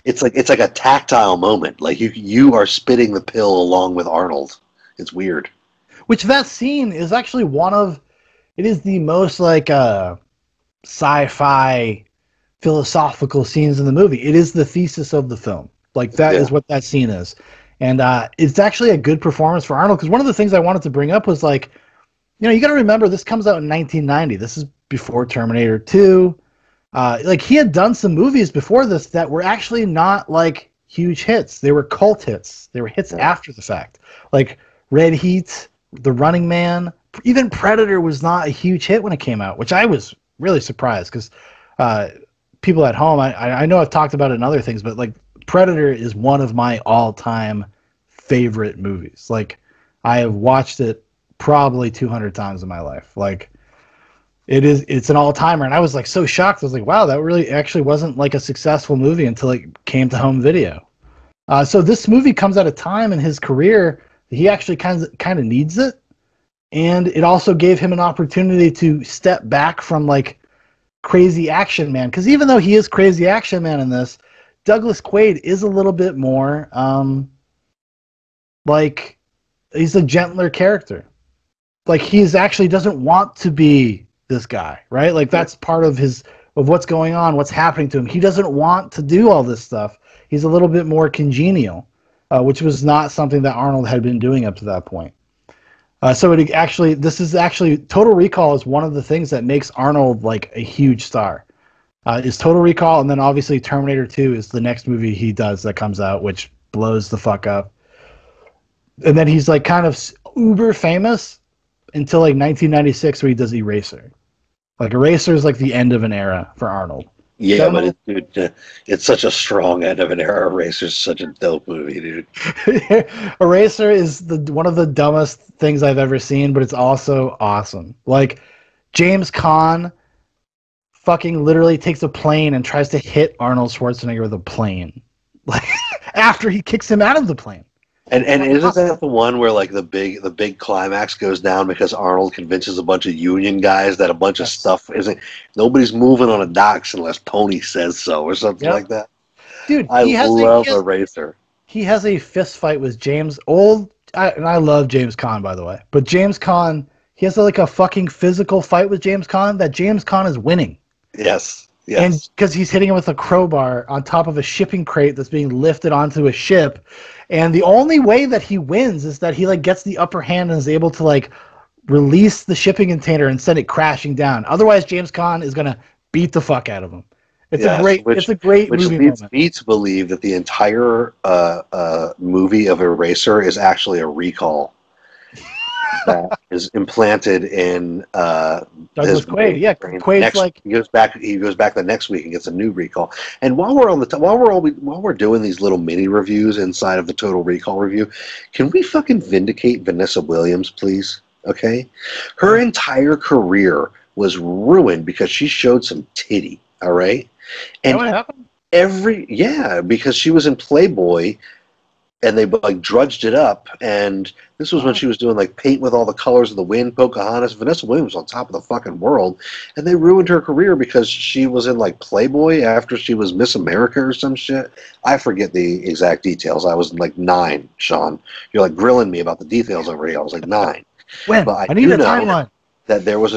It's like a tactile moment. Like you are spitting the pill along with Arnold. It's weird.
Which that scene is actually it is the most like sci-fi philosophical scenes in the movie. It is the thesis of the film. Like that is what that scene is. And it's actually a good performance for Arnold, because one of the things I wanted to bring up was like, you know, you got to remember this comes out in 1990. This is before Terminator 2. Like he had done some movies before this that were actually not like huge hits. They were cult hits. They were hits after the fact. Like Red Heat, The Running Man, even Predator was not a huge hit when it came out, which I was really surprised because people at home, I know I've talked about it in other things, but like Predator is one of my all-time favorite movies. Like I have watched it probably 200 times in my life. Like it's an all-timer, and I was like so shocked. I was like, wow, that really actually wasn't like a successful movie until it came to home video. So this movie comes at a time in his career that he actually kind of needs it, and it also gave him an opportunity to step back from like crazy action man, because even though he is crazy action man in this, Douglas Quaid is a little bit more like he's a gentler character. Like he's actually doesn't want to be this guy, right? Like that's part of what's going on, what's happening to him. He doesn't want to do all this stuff. He's a little bit more congenial, which was not something that Arnold had been doing up to that point. So this is actually Total Recall is one of the things that makes Arnold like a huge star. Is Total Recall, and then obviously Terminator 2 is the next movie he does that comes out, which blows the fuck up. And then he's like kind of uber famous until like 1996 where he does Eraser. Like Eraser is like the end of an era for Arnold.
Yeah, but it's such a strong end of an era. Eraser's such a dope movie, dude.
Eraser is one of the dumbest things I've ever seen, but it's also awesome. Like James Caan fucking literally takes a plane and tries to hit Arnold Schwarzenegger with a plane. Like after he kicks him out of the plane.
And isn't that the one where like the big climax goes down because Arnold convinces a bunch of union guys that a bunch of stuff nobody's moving on the docks unless Tony says so or something like that?
Dude,
I love Eraser.
He has a fist fight with James and I love James Caan, by the way. But James Caan, he has like a fucking physical fight with James Caan that James Caan is winning.
Yes.
And because he's hitting him with a crowbar on top of a shipping crate that's being lifted onto a ship. And the only way that he wins is that he like gets the upper hand and is able to like release the shipping container and send it crashing down. Otherwise, James Caan is going to beat the fuck out of him. It's a great movie moment.
Which leads me to believe that the entire movie of Eraser is actually a recall that is implanted in
Douglas Quaid. Yeah, Quaid's like
he goes back the next week and gets a new recall. And while we're doing these little mini reviews inside of the Total Recall review, can we fucking vindicate Vanessa Williams, please? Okay, her entire career was ruined because she showed some titty. All right, and
what happened?
Because she was in Playboy. And they like drudged it up, and this was when she was doing like Paint with All the Colors of the Wind, Pocahontas. Vanessa Williams was on top of the fucking world, and they ruined her career because she was in like Playboy after she was Miss America or some shit. I forget the exact details. I was like 9, Sean. You're like grilling me about the details over here. I was like 9.
When?
But
I need a timeline.
That there was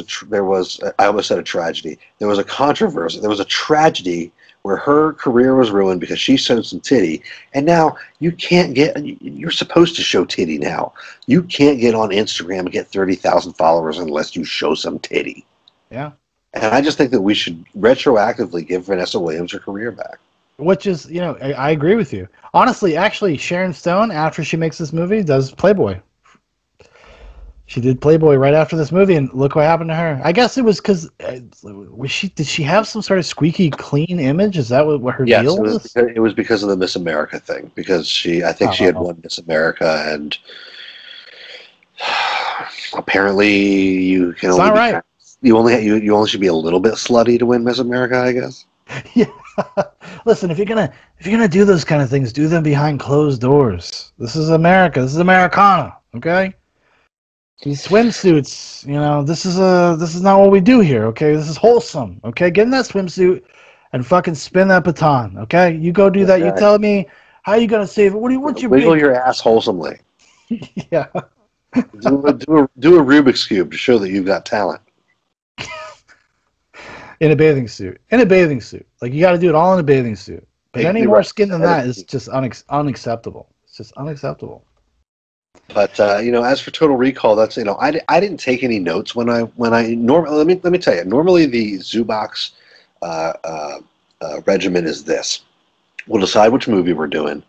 I almost said a tragedy. There was a controversy. There was a tragedy where her career was ruined because she showed some titty, and now you're supposed to show titty now. You can't get on Instagram and get 30,000 followers unless you show some titty.
Yeah.
And I just think that we should retroactively give Vanessa Williams her career back.
Which is, I agree with you. Honestly, actually, Sharon Stone, after she makes this movie, does Playboy. She did Playboy right after this movie, and look what happened to her. I guess it was because did she have some sort of squeaky clean image? Is that what her deal was?
It was because of the Miss America thing. Because I think she had won Miss America, and apparently you can only you only should be a little bit slutty to win Miss America, I guess.
Yeah. Listen, if you're gonna do those kind of things, do them behind closed doors. This is America. This is Americana. Okay. These swimsuits, this is not what we do here, okay? This is wholesome, okay? Get in that swimsuit and fucking spin that baton, okay? You go do that. You tell me how you gonna save it. What's your
wiggle your ass wholesomely?
Yeah.
do a Rubik's Cube to show that you've got talent.
In a bathing suit. Like you got to do it all in a bathing suit. But any more skin than that is just unacceptable. It's just unacceptable.
But as for Total Recall, that's I didn't take any notes when I normally let me tell you. Normally the Zoobox regimen is this: we'll decide which movie we're doing,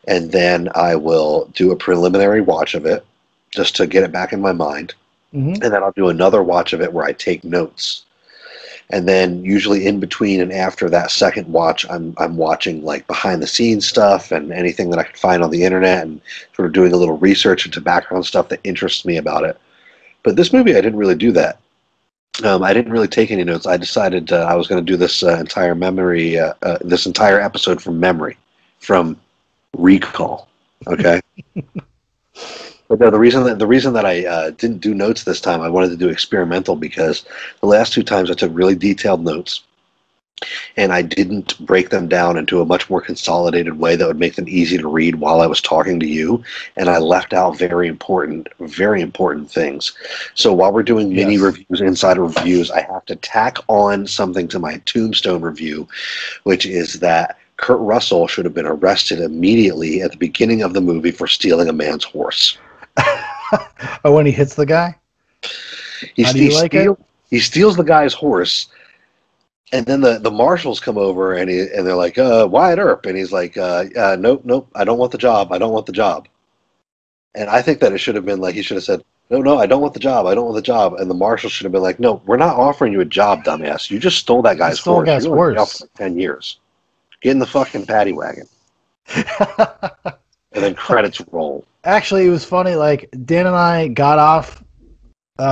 and then I will do a preliminary watch of it just to get it back in my mind, and then I'll do another watch of it where I take notes. And then usually in between and after that second watch, I'm watching like behind the scenes stuff and anything that I can find on the internet and sort of doing a little research into background stuff that interests me about it. But this movie, I didn't really do that. I didn't really take any notes. I decided I was going to do this entire episode from memory, from recall. Okay. But no, the reason that I didn't do notes this time, I wanted to do experimental because the last 2 times I took really detailed notes, and I didn't break them down into a much more consolidated way that would make them easy to read while I was talking to you, and I left out very important things. So while we're doing mini reviews, insider reviews, I have to tack on something to my Tombstone review, which is that Kurt Russell should have been arrested immediately at the beginning of the movie for stealing a man's horse.
Oh, when he hits the guy?
He steals the guy's horse, and then the marshals come over and they're like, Wyatt Earp, and he's like, nope, I don't want the job. And I think that it should have been like he should have said, No, I don't want the job. I don't want the job. And the marshal should have been like, no, we're not offering you a job, dumbass. You just stole that guy's horse. You're going to jail for like 10 years. Get in the fucking paddy wagon. And then credits roll.
Actually, it was funny. Like, Dan and I got off.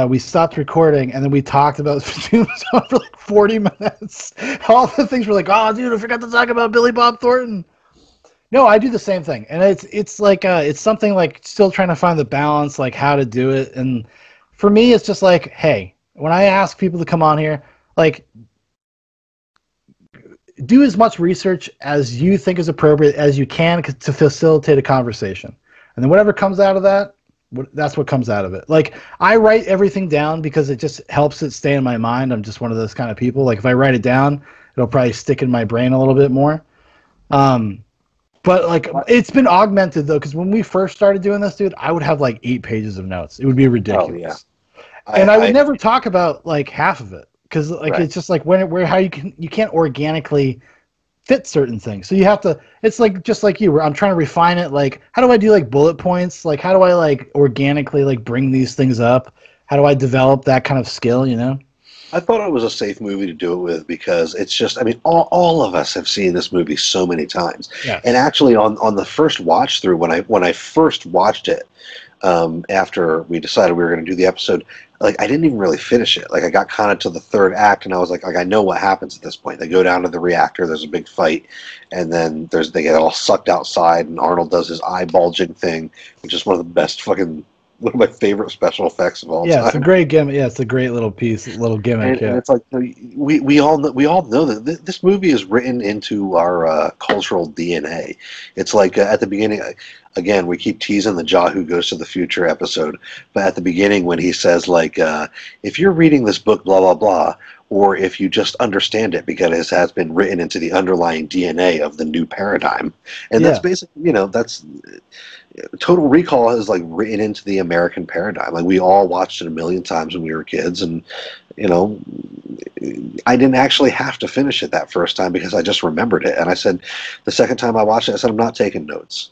We stopped recording, and then we talked about Tombstone for like 40 minutes. All the things were like, oh, dude, I forgot to talk about Billy Bob Thornton. No, I do the same thing, and it's like it's something like still trying to find the balance, like how to do it. And for me, it's just like, hey, when I ask people to come on here, like, do as much research as you think is appropriate as you can to facilitate a conversation, and then whatever comes out of that, that's what comes out of it. Like, I write everything down because it just helps it stay in my mind. I'm just one of those kind of people. Like, if I write it down, it'll probably stick in my brain a little bit more. But, like, it's been augmented, though, because when we first started doing this, dude, I would have, like, 8 pages of notes. It would be ridiculous. Oh, yeah. And I would never talk about, like, half of it. Because, like, right. It's just, like, how you can't organically fit certain things. So you have to, it's, like, just like you, where I'm trying to refine it. Like, how do I do, like, bullet points? Like, how do I, like, organically, like, bring these things up? How do I develop that kind of skill, you know?
I thought it was a safe movie to do it with because it's just, I mean, all of us have seen this movie so many times.
Yes.
And actually on the first watch through, when I first watched it, after we decided we were going to do the episode, like, I didn't even really finish it. Like, I got kind of to the third act and I was like, I know what happens at this point. They go down to the reactor, there's a big fight, and then they get all sucked outside and Arnold does his eye bulging thing, which is one of my favorite special effects of all time.
Yeah, it's a great gimmick. Yeah, it's a great little gimmick.
And it's like, we all know that this movie is written into our cultural DNA. It's like at the beginning, again, we keep teasing the Jah Who Goes to the Future episode, but at the beginning when he says, like, if you're reading this book, blah, blah, blah, or if you just understand it because it has been written into the underlying DNA of the new paradigm. And that's basically, that's... Total Recall is, like, written into the American paradigm. Like, we all watched it a million times when we were kids, and I didn't actually have to finish it that first time because I just remembered it. And I said, the second time I watched it, I said, I'm not taking notes.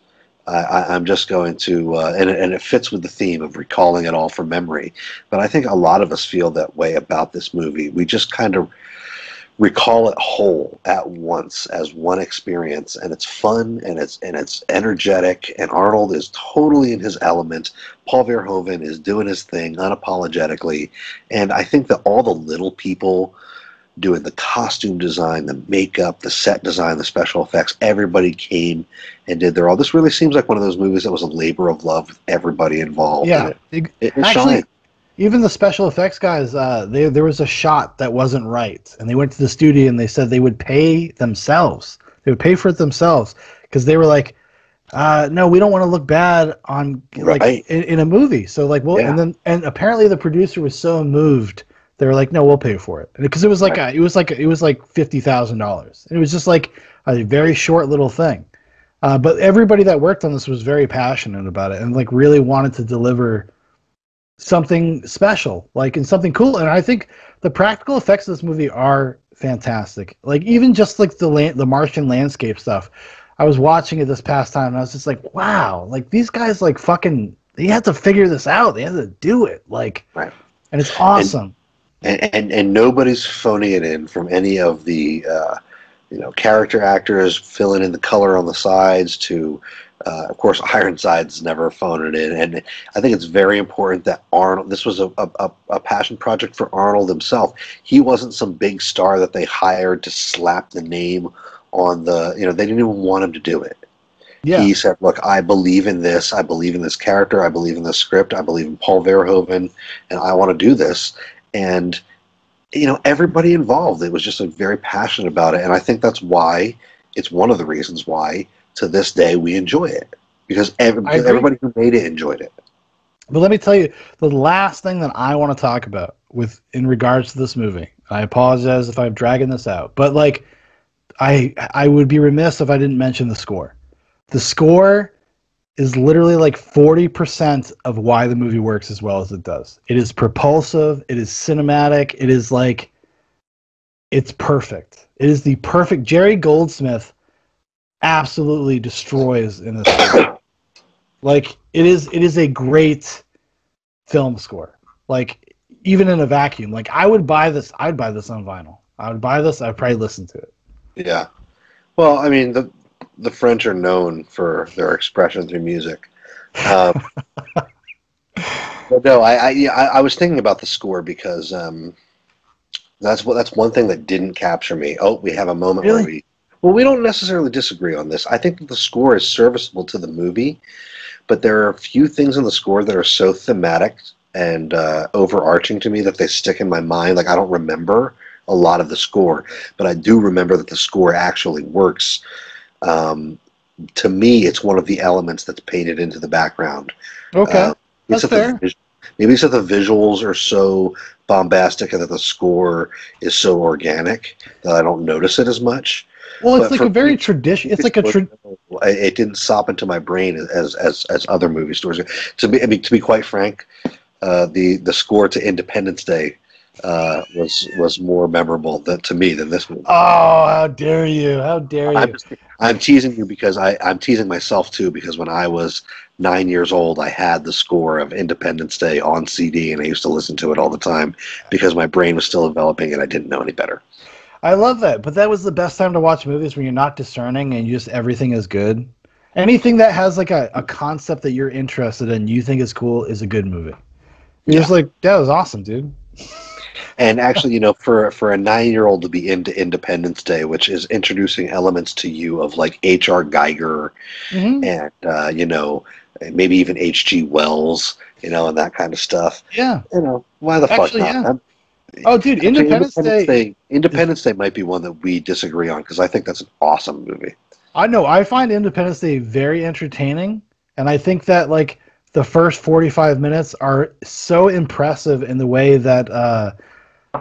I'm just going to, and it fits with the theme of recalling it all from memory. But I think a lot of us feel that way about this movie. We just kind of recall it whole at once as one experience, and it's fun and it's energetic, and Arnold is totally in his element. Paul Verhoeven is doing his thing unapologetically, and I think that all the little people doing the costume design, the makeup, the set design, the special effects, everybody came and did their all. This really seems like one of those movies that was a labor of love with everybody involved.
Yeah,
it
actually
shined.
Even the special effects guys, there was a shot that wasn't right, and they went to the studio and they said they would pay themselves. They would pay for it themselves because they were like, "No, we don't want to look bad on in a movie." So, like, well,
Yeah.
and apparently the producer was so moved, they were like, "No, we'll pay for it," because it was like it was like $50,000. It was just like a very short little thing, but everybody that worked on this was very passionate about it and, like, really wanted to deliver something special, like, and something cool. And I think the practical effects of this movie are fantastic. Like, even just like the Martian landscape stuff. I was watching it this past time and I was just like, wow, like, these guys, like, fucking, they had to figure this out. They had to do it, like,
right.
And it's awesome.
And nobody's phoning it in from any of the character actors filling in the color on the sides to of course, Ironside's never phoned it in, and I think it's very important that Arnold. This was a passion project for Arnold himself. He wasn't some big star that they hired to slap the name on the. They didn't even want him to do it. Yeah. He said, "Look, I believe in this. I believe in this character. I believe in this script. I believe in Paul Verhoeven, and I want to do this." And everybody involved, it was just very passionate about it, and I think that's why it's one of the reasons why. To this day, we enjoy it because everybody who made it enjoyed it.
But let me tell you, the last thing that I want to talk about in regards to this movie, I apologize if I'm dragging this out, but, like, I would be remiss if I didn't mention the score. The score is literally like 40% of why the movie works as well as it does. It is propulsive. It is cinematic. It is, like, it's perfect. It is the perfect. Jerry Goldsmith absolutely destroys in this movie. Like, it is a great film score. Like even in a vacuum, like I would buy this. I'd buy this on vinyl. I would buy this. I'd probably listen to it.
Yeah. Well, I mean, the French are known for their expression through music. But no, I was thinking about the score because that's one thing that didn't capture me. Oh, we have a moment
Really?
where we don't necessarily disagree on this. I think that the score is serviceable to the movie, but there are a few things in the score that are so thematic and overarching to me that they stick in my mind. Like I don't remember a lot of the score, but I do remember that the score actually works. To me, it's one of the elements that's painted into the background.
Okay, that's fair.
Maybe it's that the visuals are so bombastic and that the score is so organic that I don't notice it as much.
Well, it's like a very tradition. It's like a
it didn't sop into my brain as other movie scores. To be quite frank, the score to Independence Day was more memorable to me than this movie.
Oh, how dare you! How dare you!
I'm teasing you because I'm teasing myself too, because when I was 9 years old, I had the score of Independence Day on CD, and I used to listen to it all the time because my brain was still developing and I didn't know any better.
I love that, but that was the best time to watch movies when you're not discerning and just everything is good. Anything that has like a concept that you're interested in, you think is cool, is a good movie. You're just like, that was awesome, dude.
And actually, for a 9-year-old to be into Independence Day, which is introducing elements to you of like H.R. Geiger and, maybe even H.G. Wells, and that kind of stuff.
Yeah.
Why the
Actually,
fuck not?
Yeah. Oh, dude, Independence Day.
Independence Day might be one that we disagree on because I think that's an awesome movie.
I know. I find Independence Day very entertaining, and I think that like the first 45 minutes are so impressive in the way that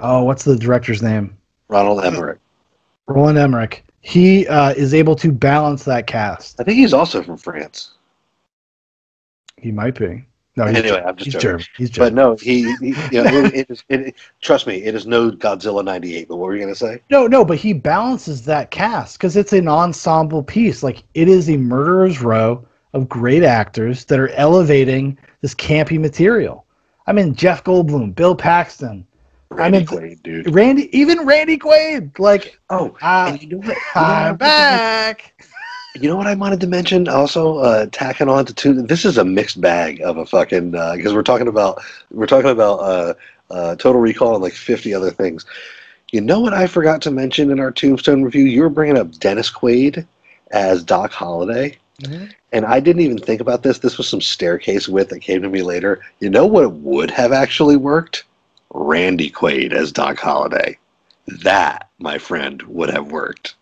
what's the director's name?
Roland Emmerich.
Roland Emmerich. He is able to balance that cast.
I think he's also from France.
He might be. No,
anyway, I'm just
he's
joking.
German. He's German.
But no, trust me, it is no Godzilla 98. But what were you going to say?
No, but he balances that cast because it's an ensemble piece. Like it is a murderer's row of great actors that are elevating this campy material. I mean, Jeff Goldblum, Bill Paxton.
Randy Quaid, dude.
Randy Quaid. Like,
and you know what?
I'm back.
You know what I wanted to mention also, tacking on to two. This is a mixed bag of a fucking because we're talking about Total Recall and like 50 other things. You know what I forgot to mention in our Tombstone review? You were bringing up Dennis Quaid as Doc Holliday, and I didn't even think about this. This was some staircase wit that came to me later. You know what would have actually worked? Randy Quaid as Doc Holliday. That, my friend, would have worked.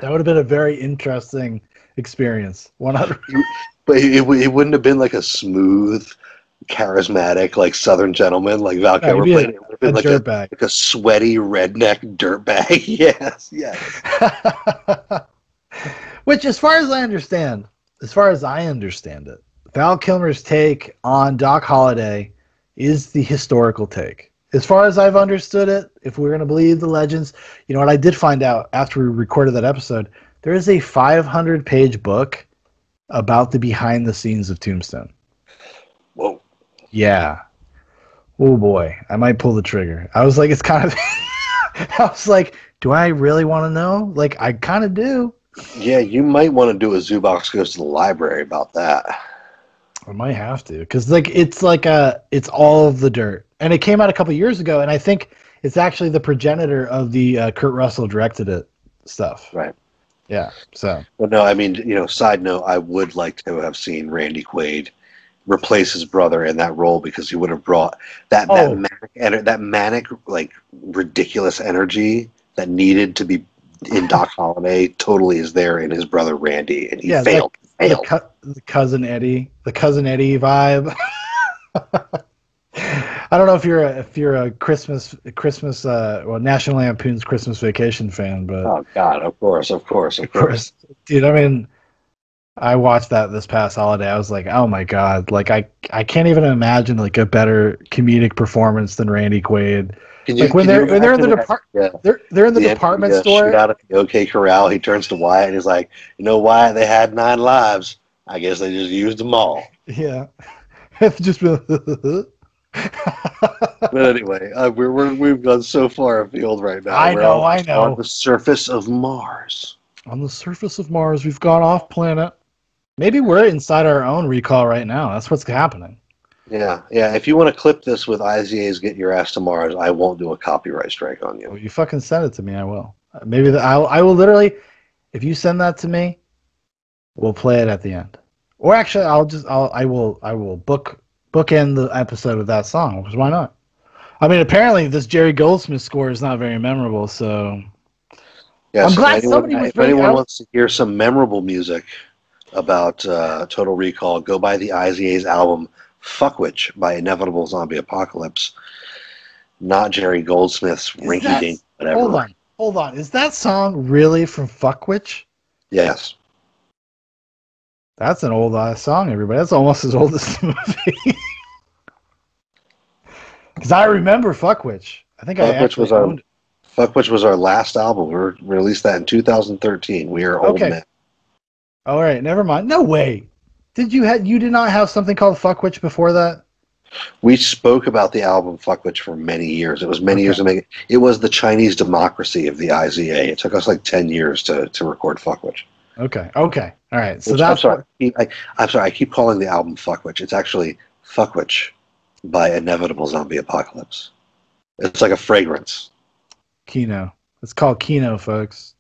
That would have been a very interesting experience. 100.
But it wouldn't have been like a smooth, charismatic, like Southern gentleman like Val Kilmer played. It would have been like a sweaty redneck dirtbag. Yes.
Which, as far as I understand it, Val Kilmer's take on Doc Holliday is the historical take. As far as I've understood it, if we're going to believe the legends, you know what I did find out after we recorded that episode, there is a 500-page book about the behind the scenes of Tombstone.
Whoa.
Yeah. Oh boy, I might pull the trigger. I was like, it's kind of I was like, do I really want to know? Like, I kind of do.
Yeah, you might want to do a Zoobox Goes to the Library about that.
I might have to, because it's all of the dirt, and it came out a couple years ago, and I think it's actually the progenitor of the Kurt Russell directed it stuff.
Right.
Yeah. So.
Well, no, I mean, side note, I would like to have seen Randy Quaid replace his brother in that role because he would have brought that manic, like ridiculous energy that needed to be in Doc Holliday. Totally is there in his brother Randy, and he failed.
The cousin Eddie vibe. I don't know if you're a Christmas National Lampoon's Christmas Vacation fan, but
oh god, of course,
dude. I mean, I watched that this past holiday. I was like, oh my god, like I can't even imagine like a better comedic performance than Randy Quaid. When they're in the they're in the department store.
Out at the OK Corral, he turns to Wyatt and he's like, "You know, Wyatt, they had 9 lives. I guess they just used them all."
Yeah. It's just been.
But anyway, we've gone so far afield right now.
I know.
On the surface of Mars.
On the surface of Mars, we've gone off planet. Maybe we're inside our own recall right now. That's what's happening.
Yeah. If you want to clip this with IZA's "Get Your Ass to Mars," I won't do a copyright strike on you.
Well, you fucking send it to me. I will. Maybe I will literally. If you send that to me, we'll play it at the end. Or actually, I will bookend the episode with that song. Because why not? I mean, apparently this Jerry Goldsmith score is not very memorable. So
yes,
I'm glad somebody was.
If anyone wants to hear some memorable music about Total Recall, go buy the IZA's album "Fuckwitch" by Inevitable Zombie Apocalypse. Not Jerry Goldsmith's rinky-dink whatever.
Hold on. Is that song really from Fuckwitch?
Yes.
That's an old song, everybody. That's almost as old as the movie. Because I remember Fuckwitch. I think
Fuckwitch was our last album. We released that in 2013. We are old men.
All right, never mind. No way. You did not have something called Fuckwitch before that?
We spoke about the album Fuckwitch for many years. It was many years to make it. It was the Chinese democracy of the IZA. It took us like 10 years to record Fuckwitch.
Okay. All right. So
I'm sorry. I keep calling the album Fuckwitch. It's actually Fuckwitch by Inevitable Zombie Apocalypse. It's like a fragrance.
Kino. It's called Kino, folks.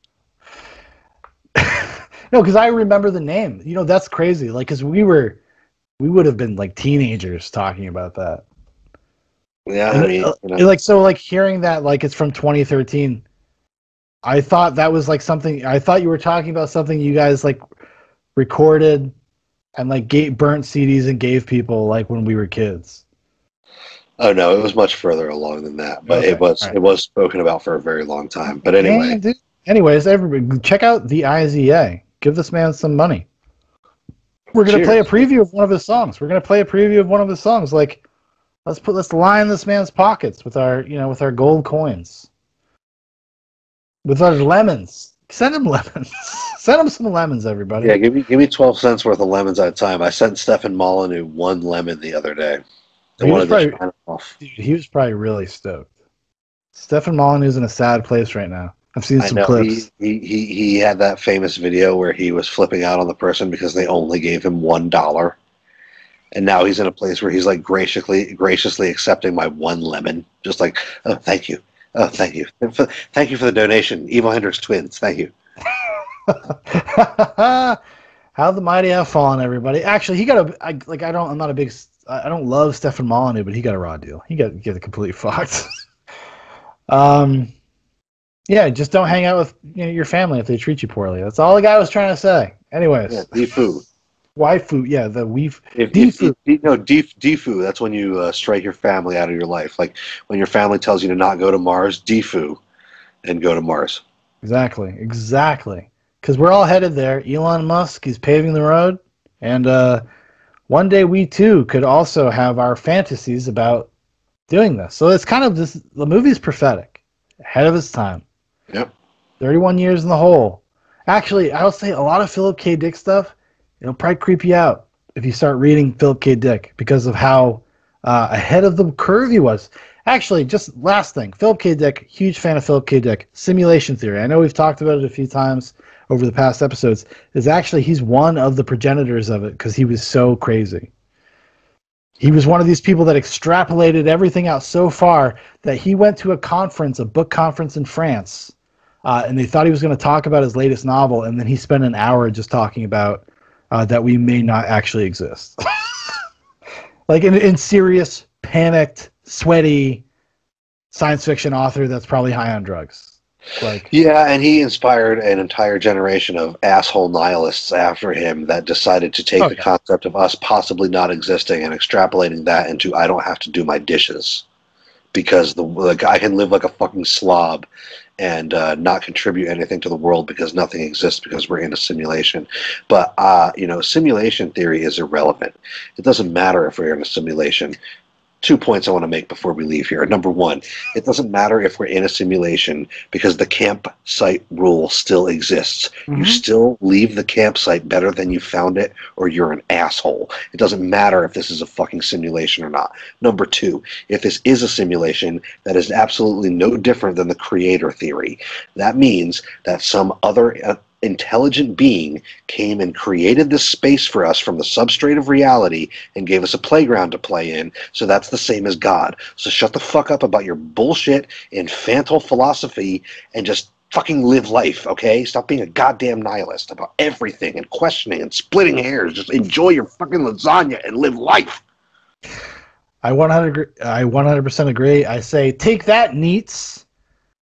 No, because I remember the name. You know, that's crazy. Like, because we would have been like teenagers talking about that.
Yeah,
and,
I mean,
like hearing that, like it's from 2013. I thought that was like something. I thought you were talking about something you guys like recorded and like burnt CDs and gave people like when we were kids.
Oh no, it was much further along than that, but it was spoken about for a very long time. But anyway,
anyways, everybody check out the IZA. Give this man some money. We're gonna play a preview of one of his songs. Like, let's line this man's pockets with our gold coins. With our lemons. Send him lemons. Send him some lemons, everybody.
Yeah, give me 12 cents worth of lemons at a time. I sent Stefan Molyneux 1 lemon the other day.
He was probably really stoked. Stefan Molyneux's in a sad place right now. I've seen some clips.
He had that famous video where he was flipping out on the person because they only gave him $1. And now he's in a place where he's like graciously accepting my 1 lemon. Just like, oh, thank you. Oh, thank you. Thank you for the donation. Evil Hendrix twins. Thank you.
How the mighty have fallen, everybody. Actually, he got I don't love Stefan Molyneux, but he got a raw deal. He got completely fucked. Yeah, just don't hang out with your family if they treat you poorly. That's all the guy was trying to say. Anyways.
Yeah, Defu.
Waifu, yeah, the weef.
Defu, that's when you strike your family out of your life. Like when your family tells you to not go to Mars, Defu, and go to Mars.
Exactly. Because we're all headed there. Elon Musk, he's paving the road. And one day we too could also have our fantasies about doing this. So it's kind of the movie's prophetic, ahead of its time.
Yep.
31 years in the hole. Actually, I'll say a lot of Philip K. Dick stuff, it'll probably creep you out if you start reading Philip K. Dick because of how ahead of the curve he was. Actually, just last thing, Philip K. Dick, huge fan of Philip K. Dick. Simulation theory. I know we've talked about it a few times over the past episodes. He's one of the progenitors of it because he was so crazy. He was one of these people that extrapolated everything out so far that he went to a book conference in France, and they thought he was going to talk about his latest novel, and then he spent an hour just talking about that we may not actually exist. Like in serious, panicked, sweaty science fiction author that's probably high on drugs.
Yeah, and he inspired an entire generation of asshole nihilists after him that decided to take the concept of us possibly not existing and extrapolating that into I don't have to do my dishes because I can live like a fucking slob and not contribute anything to the world because nothing exists because we're in a simulation. But simulation theory is irrelevant. It doesn't matter if we're in a simulation. 2 points I want to make before we leave here. Number one, it doesn't matter if we're in a simulation because the campsite rule still exists. You still leave the campsite better than you found it, or you're an asshole. It doesn't matter if this is a fucking simulation or not. Number two, if this is a simulation, that is absolutely no different than the creator theory. That means that some other intelligent being came and created this space for us from the substrate of reality and gave us a playground to play in, so that's the same as God. So shut the fuck up about your bullshit infantile philosophy and just fucking live life, okay? Stop being a goddamn nihilist about everything and questioning and splitting hairs. Just enjoy your fucking lasagna and live life.
I 100% agree. I say, take that, Neats.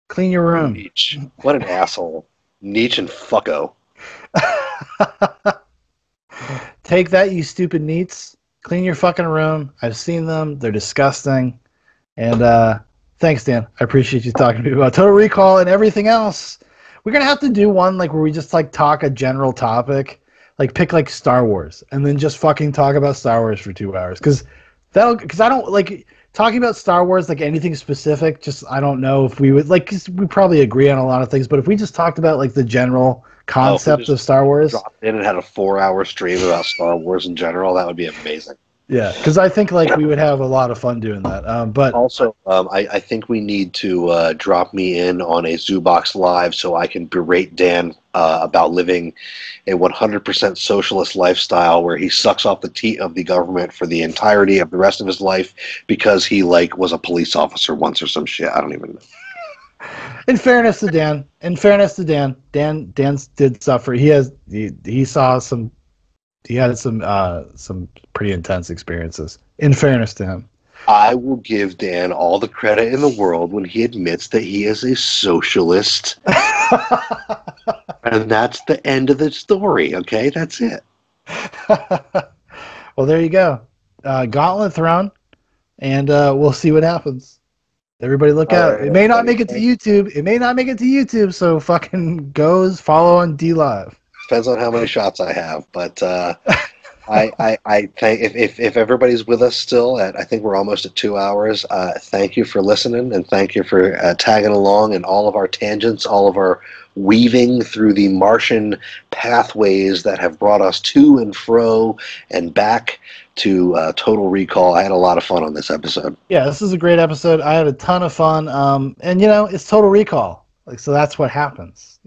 Clean your room.
Nietzsche. What an asshole. Nietzsche and fucko.
Take that, you stupid Neats. Clean your fucking room. I've seen them. They're disgusting. And thanks, Dan. I appreciate you talking to me about Total Recall and everything else. We're going to have to do one like where we just like talk a general topic. Like pick like Star Wars and then just fucking talk about Star Wars for 2 hours. Because I don't like talking about Star Wars, like anything specific, just I don't know if we would like, 'cause we probably agree on a lot of things, but if we just talked about like the general concept of Star Wars,
dropped in and had a 4-hour stream about Star Wars in general, that would be amazing.
Yeah, because I think like we would have a lot of fun doing that. But
also, I think we need to drop me in on a Zoobox Live so I can berate Dan about living a 100% socialist lifestyle where he sucks off the teat of the government for the entirety of the rest of his life because he like was a police officer once or some shit. I don't even know.
In fairness to Dan, Dan did suffer. He had some pretty intense experiences. In fairness to him,
I will give Dan all the credit in the world when he admits that he is a socialist. And that's the end of the story, okay? That's it.
Well, there you go. Gauntlet thrown, and we'll see what happens. Everybody look out. Right, it may not make it to YouTube. So fucking follow on DLive.
Depends on how many shots I have, but I think if everybody's with us still I think we're almost at 2 hours. Thank you for listening, and thank you for tagging along in all of our tangents, all of our weaving through the Martian pathways that have brought us to and fro and back to Total Recall. I had a lot of fun on this episode.
Yeah, this is a great episode. I had a ton of fun, and it's Total Recall, so that's what happens.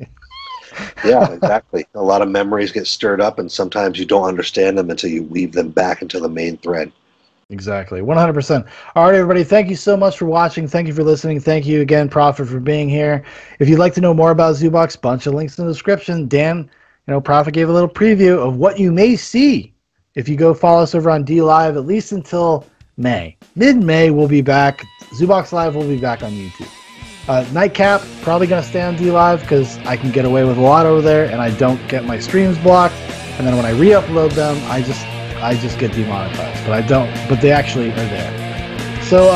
Yeah, exactly. A lot of memories get stirred up, and sometimes you don't understand them until you weave them back into the main thread.
Exactly, 100%. All right, everybody, thank you so much for watching. Thank you for listening. Thank you again, Prophet, for being here. If you'd like to know more about Zoobox, bunch of links in the description. Dan, Prophet gave a little preview of what you may see if you go follow us over on DLive, at least until May. Mid-May, we'll be back. Zoobox Live will be back on YouTube. Nightcap, probably going to stay on DLive because I can get away with a lot over there and I don't get my streams blocked. And then when I re-upload them, I just get demonetized. But they actually are there. So,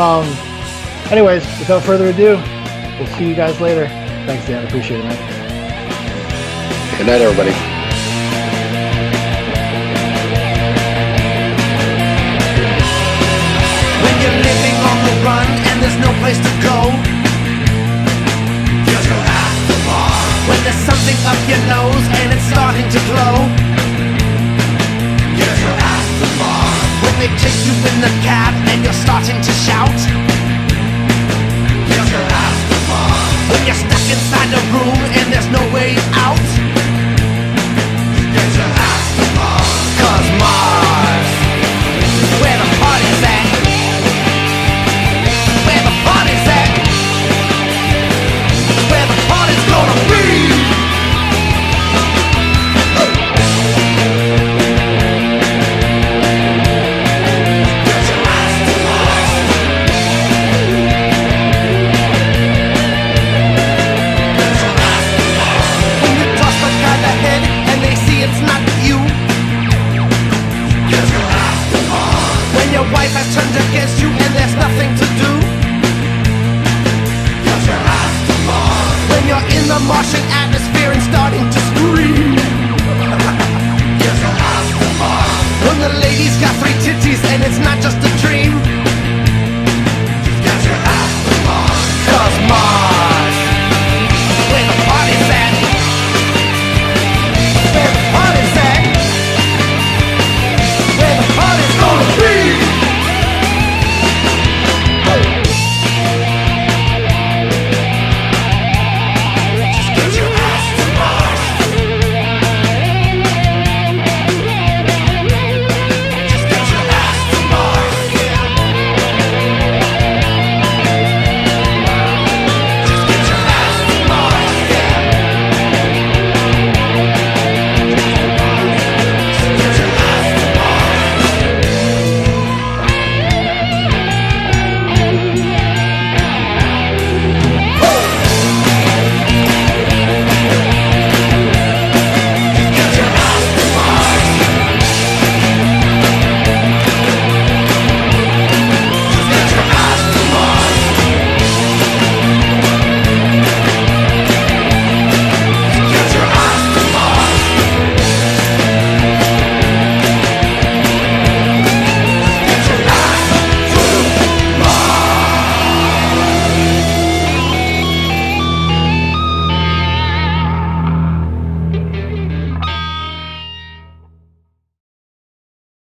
anyways, without further ado, we'll see you guys later. Thanks, Dan. Appreciate it, man.
Good night, everybody.
When you're living on the run and there's no place to go, when there's something up your nose and it's starting to glow, get your ass to the bar. When they take you in the cab and you're starting to shout, get your ass to the bar. When you're stuck inside a room and there's no way out, get your ass to the bar. 'Cause Mars is where the party's at. Where the party's at. Where the party's gonna be. Your wife has turned against you and there's nothing to do. Get your ass to Mars. When you're in the Martian atmosphere and starting to scream. Get your ass to Mars. When the lady's got 3 titties and it's not just a